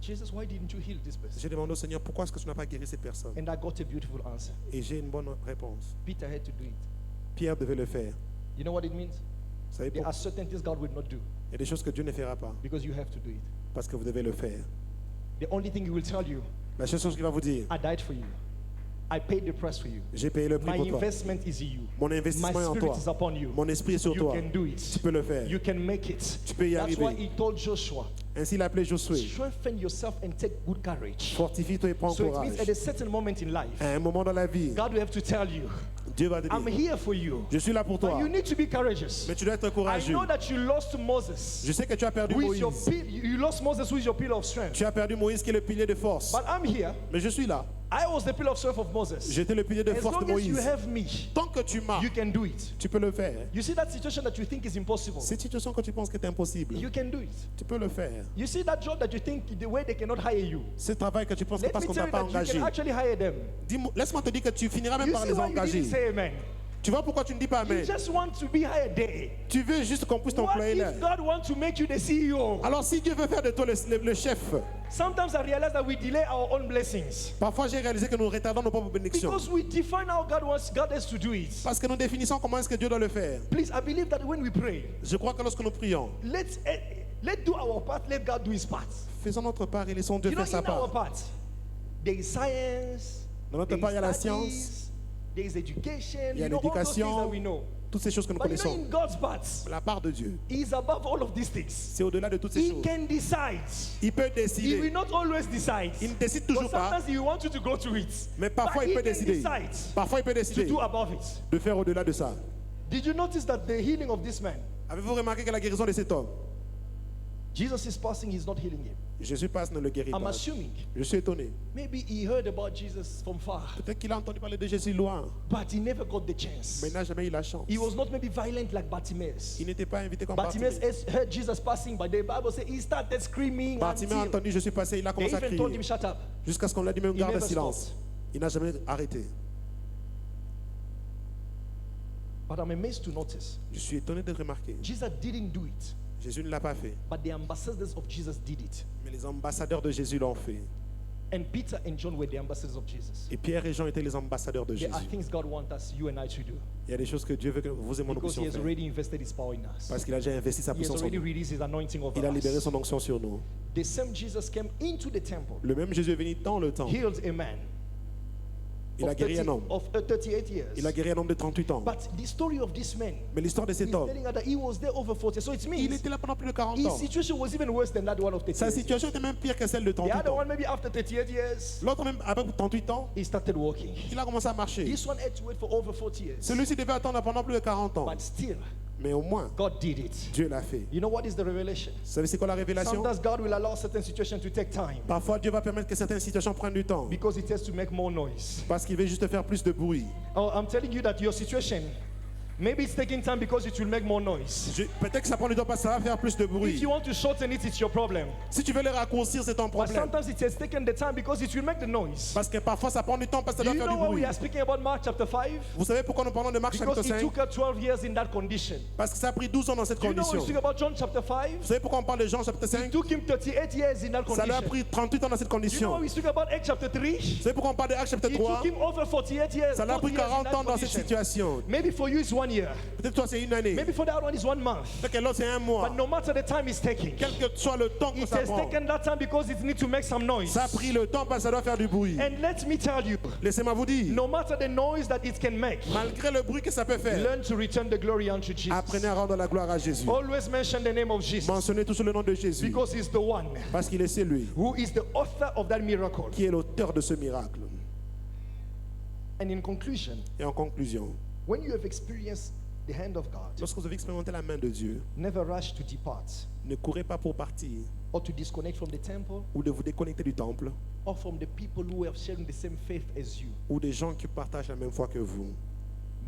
Jesus, why didn't you heal this person? J'ai demandé au Seigneur, pourquoi est-ce que tu n'as pas guéri ces personnes? And I got a beautiful answer. Et j'ai une bonne réponse. Peter had to do it. Pierre devait le faire. You know what it means? Vous savez There pourquoi? are certain things God will not do Il y a des choses que Dieu ne fera pas, because you have to do it. parce que vous devez le faire. The only thing He will tell you, La seule chose qu'il va vous dire, I died for you. I paid the price for you. j'ai payé le prix My pour toi. investment is in you. Mon My investissement est en spirit toi. is upon you. Mon esprit est sur You toi. can do Tu it. peux le faire. You can make it. Tu peux y That's why arriver. He told Joshua, Ainsi, il a appelé Josué. strengthen yourself and take good courage. Fortifie-toi et prends So it means courage. at a certain moment in life, À un moment dans la vie, God will have to tell you, Dieu va te I'm dire, here for you. je suis là pour But toi. you need to be courageous. Mais tu dois être I courageux. know that you lost Moses. Je sais que tu as perdu Who is your Moïse. you lost Moses, who is your pillar of strength. Tu as perdu Moïse qui est le pilier de force. But I'm here. Mais je suis là. I was the pillar of strength of Moses. J'étais le pilier de As force de long as you Moïse. have me, Tant que tu m'as, you can do it. tu peux le faire. You see that situation that you think is impossible? Cette situation que tu penses que c'est impossible, You can do it. tu peux le faire. You see that job that you think the way they cannot hire you? Ce travail que tu penses que Let parce me qu'on tell t'a you pas that you engagé, can actually hire them. laisse-moi te dire que tu finiras même You par see les why you engager. didn't say amen? Tu vois pourquoi tu ne dis pas You amen? just want to be hired there. Tu veux juste qu'on puisse What t'employer là. if God wants to make you the CEO? Alors si Dieu veut faire de toi le chef, Sometimes I realize that we delay our own blessings parfois j'ai réalisé que nous retardons nos propres bénédictions. because we define how God has to do it. Parce que nous définissons comment est-ce que Dieu doit le faire. Please, I believe that when we pray, Je crois que lorsque nous prions, let's do our part, let God do His part. faisons notre part et laissons Dieu You know, faire sa in our part. part, there is science, Dans notre part, il y a la science, studies, there is education, il y a you know, all those things l'éducation, that we know. toutes ces choses que nous But you know, connaissons. in God's part, La part de Dieu, He is above all of these things. c'est au-delà de toutes ces He choses. can decide. Il peut He will décider. not always decide. Il ne décide But toujours pas, sometimes He wants you to go to it. mais parfois But il peut He can décider. decide Parfois il peut to décider do above it. de faire au-delà de ça. Did you notice that the healing of this man, Avez-vous remarqué que la guérison de cet homme, Jesus is passing, He's not healing him. Jésus passe, ne le guérit I'm pas. assuming Je suis étonné. maybe he heard about Jesus from far, Peut-être qu'il a entendu parler de Jésus loin, but he never got the chance. mais il n'a jamais eu la chance. He was not maybe violent like Bartimaeus. Il n'était pas invité comme Bartimaeus Bartimée. heard Jesus passing, but the Bible says he started screaming Bartimée a until entendu, je suis passé, il a they commencé à even told him, crier. shut up. Jusqu'à ce qu'on lui a dit même He garde never silence. stopped. Il n'a jamais arrêté. But I'm amazed to notice Je suis étonné de remarquer. Jesus didn't do it, Jésus ne l'a pas fait, but the ambassadors of Jesus did it. mais les ambassadeurs de Jésus l'ont fait. And Peter and John were the ambassadors of Jesus. Et Pierre et Jean étaient les ambassadeurs de There are Jésus. things God wants us, you and I, to do Il y a des choses que Dieu veut que vous et moi nous because He puissions has faire. already invested His power in us. Parce qu'il a déjà investi sa He has puissance en already nous. released His anointing over Il a libéré us. son onction sur nous. The same Jesus came into the temple, Le même Jésus est venu dans le temple. healed a man Il a guéri un homme. of 38 years. Il a guéri un homme de 38 ans. But the story of this man, Mais l'histoire de he's cet homme, telling us that he was there over 40. So it il means était là pendant plus de 40 his ans. situation was even worse than that one of 38 Sa years. situation était même pire que celle de The 38 other ans. one, maybe after 38 years, L'autre même, après 38 ans, he started walking. il a commencé à marcher. This one had to wait for over 40 years. Celui-ci devait attendre pendant plus de 40 ans. But still, Mais au moins, God did it. Dieu l'a fait. You know what is the revelation? Vous savez c'est quoi la révélation? Sometimes God will allow certain situations to take time Parfois, Dieu va permettre que certaines situations prennent du temps. because it has to make more noise. Parce qu'il veut juste faire plus de bruit. Oh, I'm telling you that your situation, maybe it's taking time because it will make more noise. Peut-être que ça prend du temps parce que ça va faire plus de If bruit. you want to shorten it, it's your problem. Si tu veux le raccourcir, c'est ton But problème. sometimes it has taken the time because it will make the noise. Parce que parfois, ça prend du temps parce que ça Do doit you faire know du why we bruit. are speaking about Mark chapter 5? Vous savez pourquoi nous parlons de Marc chapitre Because it 5? took her 12 years in that condition. Parce que ça a pris 12 ans dans cette Do you know when we condition. speak about John chapter Vous 5? savez pourquoi on parle de Jean chapitre It 5? took him 38 years in that Ça lui a condition. pris 38 ans dans cette Do you know condition. when we speak about Acts chapter 3? Vous savez pourquoi on parle de Actes chapitre It 3? took him over 48 years. Ça lui a 40 pris years in 40 that ans dans cette condition. situation. Maybe for you it's 1 year. Peut-être toi c'est une année. Maybe for the other one it's 1 month. Peut-être que l'autre c'est un mois. But no matter the time it's taking, Quel que soit le temps que it ça has prend. taken that time because it needs to make some noise. Ça a pris le temps parce que ça doit faire du bruit. And let me tell you, Laissez-moi vous dire, no matter the noise that it can make, malgré le bruit que ça peut faire, learn to return the glory unto Jesus. apprenez à rendre la gloire à Jésus. Always mention the name of Jesus Mentionnez toujours le nom de Jésus. because he's the one Parce qu'il est celui who is the author of that miracle. qui est l'auteur de ce miracle. And in conclusion, Et en conclusion, when you have experienced the hand of God, lorsque vous avez expérimenté la main de Dieu, never rush to depart ne courez pas pour partir or to disconnect from the temple ou de vous déconnecter du temple or from the people who have shared the same faith as you. ou des gens qui partagent la même foi que vous.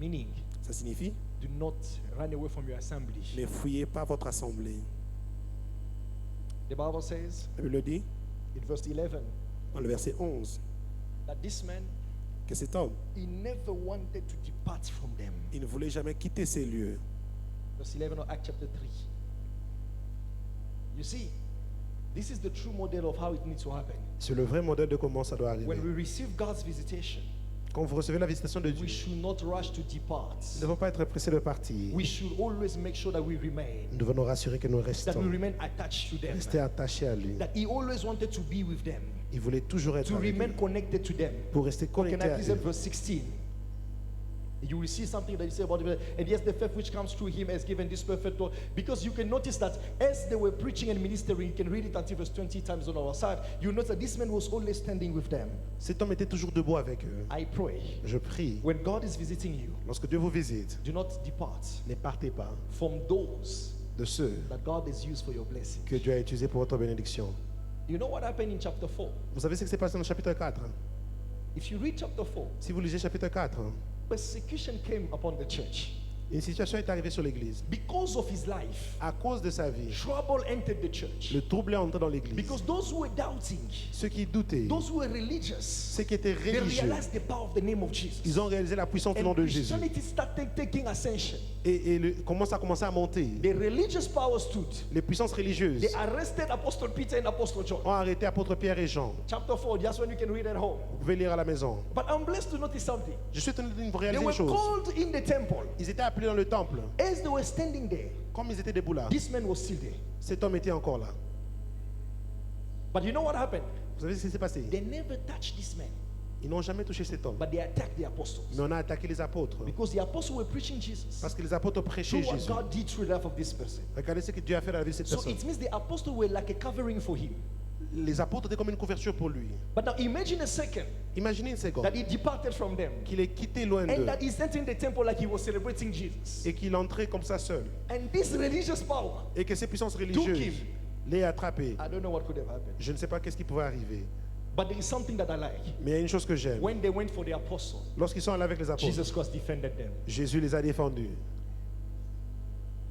Meaning, Ça signifie, do not run away from your assembly. ne fouillez pas votre assemblée. The Bible says La Bible dit, in verse 11 dans le verset 11, that this man, que cet homme, he never wanted to depart from them. il ne voulait jamais quitter ces lieux. Verse 11 of Acts chapter 3. You see, this is the true model of how it needs to happen. C'est le vrai modèle de comment ça doit arriver. When we receive God's visitation, Quand vous recevez la visitation de Dieu, we should not rush to depart. nous ne devons pas être pressés de partir. We should always make sure that we remain, Nous devons nous rassurer que nous that we restons. remain attached to them, Rester attachés à lui. that He always wanted to be with them, Il voulait toujours être to avec remain lui. connected to them. Pour rester Can connecté I à please have eux. verse 16? You will see something that you say about him. And yes, the faith which comes through him has given this perfect law. Because you can notice that as they were preaching and ministering, you can read it until verse 20 times on our side. You notice that this man was always standing with them. Cet homme était toujours debout avec eux. I pray, Je prie, when God is visiting you, lorsque Dieu vous visite, do not depart ne partez pas from those de ceux that God has used for your blessing. que Dieu a utilisés pour votre bénédiction. You know what happened in chapter 4? Vous savez ce qui s'est passé dans le chapitre 4? If you read chapter 4, Si vous lisez chapitre 4, persecution came upon the church. une situation est arrivée sur l'église. Because of his life, À cause de sa vie, trouble entered the church. le trouble est entré dans l'église. Because those who were doubting, Ceux qui doutaient, those who were religious, ceux qui étaient they religieux, realized the power of the name of Jesus. ils ont réalisé la puissance du nom And de Jésus. Christianity started taking ascension. Comment ça a commencé à monter? The religious power stood. Les puissances religieuses They arrested Apostle Peter and Apostle John. ont arrêté apôtre Pierre et Jean. Chapter 4, that's when you can read at home. Vous pouvez lire à la maison. But I'm blessed to notice something. Je suis tenu de They réaliser were une chose. called in the temple. Ils étaient appelés dans le temple. As they were standing there, Comme ils étaient debout là, this man was still there. cet homme était encore là. But you know what happened? Vous savez ce qui s'est passé? They never touched this man, Ils n'ont jamais touché cet homme. but they attacked the apostles. Mais on a attaqué les apôtres. Because the apostles were preaching Jesus. Parce que les apôtres prêchaient Through what Jésus. God did through the life of this person. Regardez ce que Dieu a fait dans la vie de cette So personne. it means the apostles were like a covering for him. Les apôtres étaient comme une couverture pour lui. But now imagine a second Imaginez une seconde that he departed from them qu'il est quitté loin and d'eux that he's entering the temple like he was celebrating Jesus. et qu'il entrait comme ça seul. And this religious power, Et que ces puissances him. religieuses l'aient attrapé. I don't know what could have happened. Je ne sais pas qu'est-ce qui pouvait arriver. But there is something that I like. Mais il y a une chose que j'aime. When they went for the apostles, Lorsqu'ils sont allés avec les apôtres, Jesus Christ defended them. Jésus les a défendus.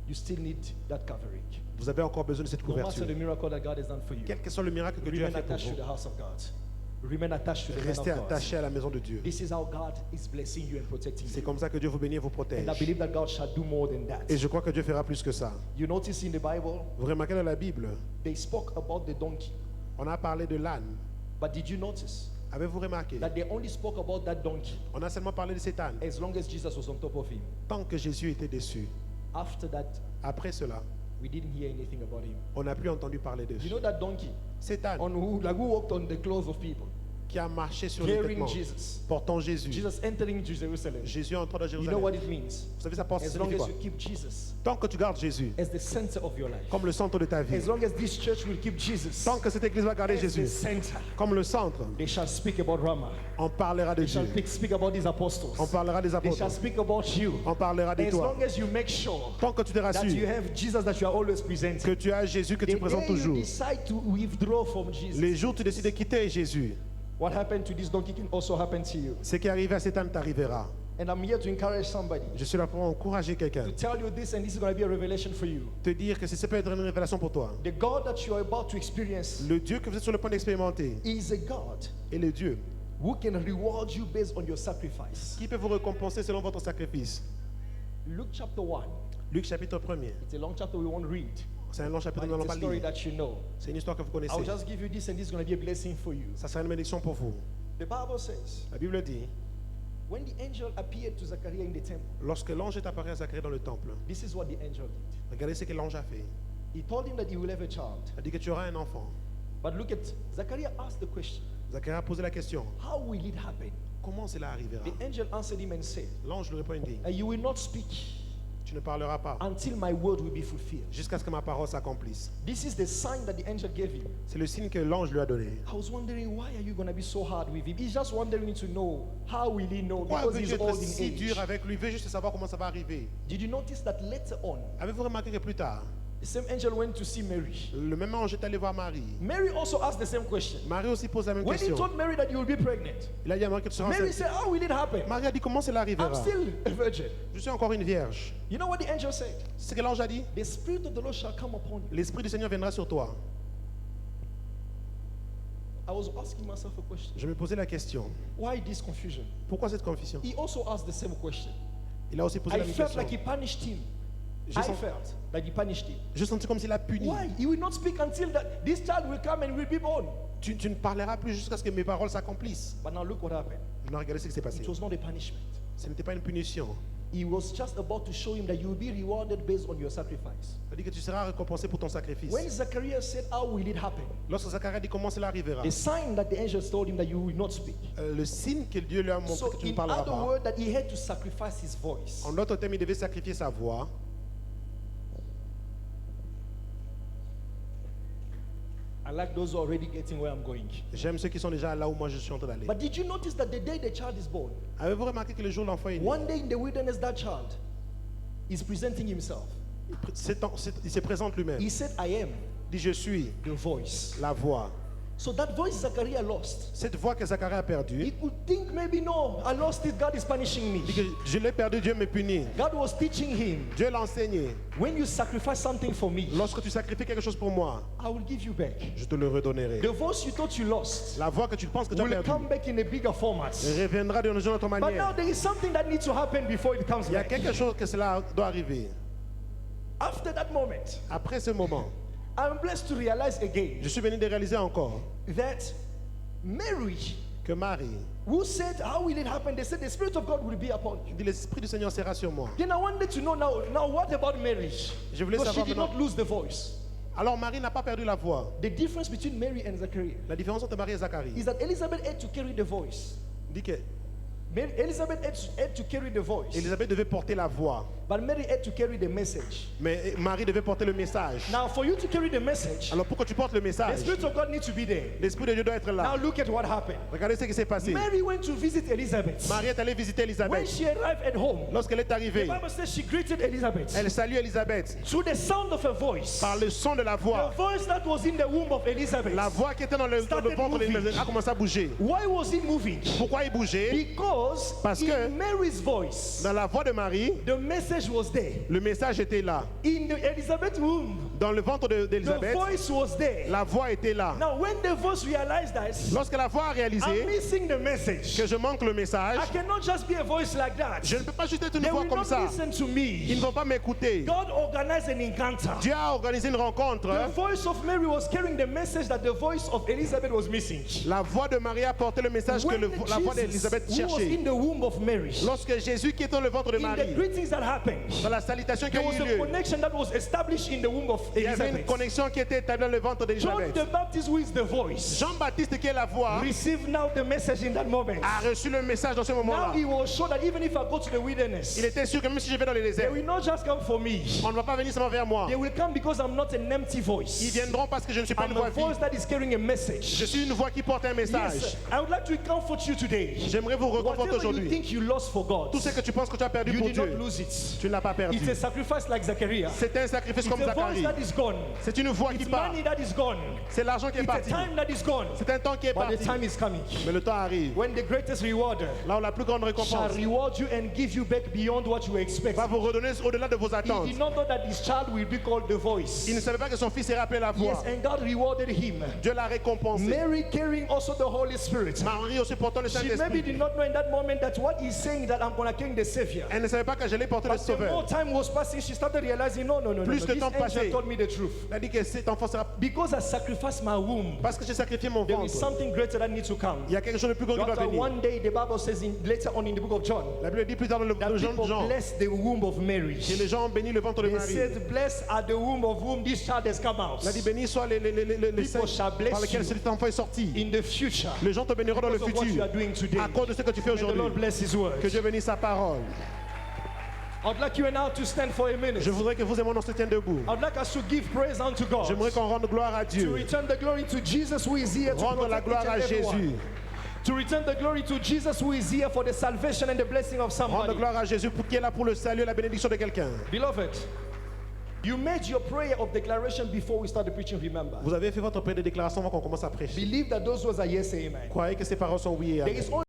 You still need that covering. Vous avez encore besoin de cette No matter couverture. the miracle that God has done for you, Quel que soit le miracle que Dieu a remain fait pour attached to vous, the house of God. Remain attached to the hand restez of God. attachés à la maison de Dieu. This is how God is blessing you and protecting C'est you. comme ça que Dieu vous bénit et vous protège. And I believe that God shall do more than that. Et je crois que Dieu fera plus que ça. You notice in the Bible, Vous remarquez dans la Bible, they spoke about the donkey. on a parlé de l'âne. But did you notice Avez-vous remarqué? that they only spoke about that donkey On a seulement parlé de cet âne as long as Jesus was on top of him? tant que Jésus était dessus. After that, Après cela, we didn't hear anything about him. on n'a plus entendu parler de You ça. know that donkey Cet âne on who walked on the clothes of people. qui a marché sur les carrying vêtements, Jesus. portant Jésus. Jesus entering Jerusalem. Jésus entrant dans You know Jérusalem. what it means? Vous savez, ça pense As signifie long quoi? as you keep Jesus Tant que tu gardes Jésus as the center of your life, comme le centre de ta vie, as long as this church will keep Jesus tant que cette église va garder as the Jésus center, comme le centre, they shall speak about Rama. on parlera de They shall Dieu. speak about these apostles. On parlera des They shall apôtres. speak about you. On parlera de As toi. long as you make sure Tant que tu te that you rassures have Jesus that you are always presenting. que tu as Jésus que The tu présentes day you toujours. decide to withdraw from Jesus, Les jours où tu décides de quitter Jésus, what happened to this donkey can also happen to you. ce qui est arrivé à cet âne t'arrivera. And I'm here to encourage somebody Je suis là pour encourager quelqu'un. to tell you this, and this is going to be a revelation for you. Te dire que ça peut être une révélation pour toi. The God that you are about to experience Le Dieu que vous êtes sur le point d'expérimenter is a God est le Dieu who can reward you based on your sacrifice. qui peut vous récompenser selon votre sacrifice. Luke chapter 1. Luc chapitre 1er. It's a long chapter we won't read, C'est un long chapitre, but nous n'allons it's pas a story lire. that you know. C'est une histoire que vous connaissez. I'll just give you this, and this is going to be a blessing for you. Ça sera une bénédiction pour vous. The Bible says, La Bible dit, when the angel appeared to Zachariah in the temple, lorsque l'ange est apparu à Zacharie dans le temple, this is what the angel did. regardez ce que l'ange a fait. He told him that he will have a child. Il a dit que tu auras un enfant. But look at, Zachariah asked the question, Zacharie a posé la question, how will it happen? comment cela arrivera? The angel answered him and said, L'ange lui répondit, you will not speak tu ne parleras pas until my word will be fulfilled. jusqu'à ce que ma parole s'accomplisse. This is the sign that the angel gave him. C'est le signe que l'ange lui a donné. I was wondering, why are you going to be so hard with him? He's just wondering to know, how will he know? Pourquoi Because veux-tu he's être old in si age. dur avec lui? Il veut juste savoir comment ça va arriver. Did you notice that later on, Avez-vous remarqué que plus tard, the same angel went to see Mary? le même ange est allé voir Marie. Mary also asked the same question. Marie aussi pose la même When he question. told Mary that you will be pregnant, Il a dit à Marie que tu seras Mary enceinte. said, how will it happen? Marie a dit comment cela I'm arrivera? still a virgin. Je suis encore une vierge. You know what the angel said? C'est ce que l'ange a dit. The Spirit of the Lord shall come upon you. L'Esprit du Seigneur viendra sur toi. I was asking myself a question. Je me posais la question. Why this confusion? Pourquoi cette confusion? He also asked the same question. Il a aussi posé I la même felt question. like he punished him. J'ai I senti, felt like he punished him. je sentis comme s'il a puni. Why? He will not speak until that this child will come and will be born. Tu ne parleras plus jusqu'à ce que mes paroles s'accomplissent. But now look what happened. Maintenant, regardez ce qui s'est passé. It was not a punishment. Ce n'était pas une punition. He was just about to show him that you will be rewarded based on your sacrifice. Il a dit que tu seras récompensé pour ton sacrifice. When Zachariah said, how will it happen? Lorsque Zacharie a dit comment cela arrivera, The sign that the angels told him that you will not speak. le signe que Dieu lui a montré So que tu ne in parleras other pas. words, that he had to sacrifice his voice. En d'autres termes, il devait sacrifier sa voix. I like those who are already getting where I'm going. J'aime ceux qui sont déjà là où moi je suis en train d'aller. But did you notice that the day the child is born, Avez-vous remarqué que le jour où l'enfant est né, one day in the wilderness, that child is presenting himself. il se présente lui-même. He said, I am Il dit je suis the voice. la voix. So that voice Zachariah lost. Cette voix que Zacharie a perdue, He could think maybe, no, I lost it, God is punishing il dit me. que je l'ai perdu, Dieu me punit. God was teaching him, Dieu l'a enseigné. when you sacrifice something for me, Lorsque tu sacrifies quelque chose pour moi, I will give you back. je te le redonnerai. The voice you thought you lost La voix que tu penses que tu as will perdue come back in a bigger format. reviendra d'une autre But now manière. there is something that needs to happen before it comes Il y a back. quelque chose que cela doit arriver. After that moment, Après ce moment, I'm blessed to realize again je suis venu de réaliser encore that Mary, que Marie, who said, how will it happen? They said, the Spirit of God will be upon you. il dit l'Esprit du Seigneur sera sur moi. Then I wanted to know now what about Mary? Je voulais Because she savoir did maintenant. not lose the voice. Alors Marie n'a pas perdu la voix. The difference between Mary and Zachariah La différence entre Marie et Zacharie, is that Elizabeth had to carry the voice. dit que Elizabeth had to carry the voice, Élisabeth devait porter la voix, but Mary had to carry the message. mais Marie devait porter le message. Now, for you to carry the message, Alors pour que tu portes le the message, Spirit of God needs to be there. l'Esprit de Dieu doit être Now, là. look at what happened. Regardez ce qui s'est passé. Mary went to visit Elizabeth. Marie est allée visiter When Élisabeth. she arrived at home, Lorsqu'elle est the arrivée, Bible says she greeted Elizabeth elle salue Élisabeth through the sound of her voice. par le son de la The voix. voice that was in the womb of Elizabeth. La voix qui était dans le ventre d'Élisabeth a commencé à bouger. Why was it moving? Pourquoi il bougeait? Because Parce que in Mary's voice, dans la voix de Marie, the message was there. le message était là. In the Elizabeth womb, Dans le ventre the d'Élisabeth, voice was there. la voix était là. Now, when the voice realized that Lorsque la voix a I'm réalisé missing the message, que je manque le message, I cannot just be a voice like that. je ne peux pas juste être une They voix will comme not ça. listen to Ils ne me. vont pas m'écouter. God organized an encounter. Dieu a organisé une rencontre. The voice of Mary was carrying the message that the voice of Elizabeth was missing. La voix de Marie a porté le message que When la voix Jesus, d'Élisabeth who was cherchait. in the womb of Mary, Lorsque Jésus qui est dans le ventre de in the Marie, greetings that happened, dans la salutation qui a there was eu a lieu, connection that was established in the womb of Il y avait une Elizabeth. connexion qui était établie dans le ventre John d'Élisabeth. the Baptist, who is the voice, Jean-Baptiste, qui est la voix, received now the message in that moment. a reçu le message dans ce Now moment-là. he was sure that even if I go to the wilderness, Il était sûr que même si je vais dans les they déserts, will not just come for me. on ne va pas venir seulement vers moi. They will come because I'm not an empty Ils voice. viendront parce que je ne suis pas une I'm voix a voice vide. that is carrying a Je message. suis une voix qui porte un message. Yes, I would like to comfort you today. J'aimerais vous réconforter Whatever you aujourd'hui. think you lost for God, Tout ce que tu penses que tu as perdu you pour did not Dieu, lose it. tu ne l'as pas perdu. It's a sacrifice like Zachariah. C'est un sacrifice It's comme a voice Zacharie. that is gone. C'est une voix qui It's part. money that is gone. C'est l'argent qui est It's a parti. time that is gone. C'est un temps qui est But the parti. time is coming Mais le temps arrive. when the greatest rewarder Là où la plus grande shall récompense reward you and give you back beyond what you expect. va vous redonner au-delà de vos He attentes. did not know that his child will be called the voice. Il ne savait pas que son fils serait appelé la voix. Yes, and God rewarded him. Dieu l'a récompensé. Mary carrying also the Holy Spirit. Marie aussi portant le She maybe Saint-Esprit. did not know in that moment that what he's saying that I'm gonna carry the Savior. Elle ne savait pas que j'allais porter le But the more Sauveur. time was passing, she started realizing, no. Plus le This temps angel passait, told me the truth. elle a dit que cet enfant sera... Because I sacrificed my womb, Parce que j'ai sacrifié mon there is ventre. something greater that needs to come. Il y a quelque chose de plus grand qui doit Doctor, venir. one day the Bible says later on in the book of John La Bible dit plus tard dans le that Jean people de Jean bless the womb of Mary. que les gens ont béni le ventre de They Marie. said, blessed are the womb of whom this child has come out. Il a dit béni soit les People shall seins bless par lesquels you cet enfant est sorti. in the future Les gens te béniront dans le because of what you futur are doing today. à cause de ce que tu fais May the Lord aujourd'hui. bless His word. Que Dieu bénisse sa parole. I'd like you and I to stand for a minute. Je voudrais que vous et moi on se tienne debout. I'd like us to give praise unto God. J'aimerais qu'on rende gloire à To Dieu. return the glory to Jesus who is here to Rendre la protect gloire each à and Jésus. everyone. To return the glory to Jesus who is here for the salvation and the blessing of Rendre somebody. gloire à Jésus pour qui est là pour le salut et la bénédiction de quelqu'un. Beloved, you made your prayer of declaration before we started preaching, remember. Vous avez fait votre prière de déclaration avant qu'on commence à prêcher. Believe that those words are yes, amen. Croyez que ces paroles sont oui et There amen. is only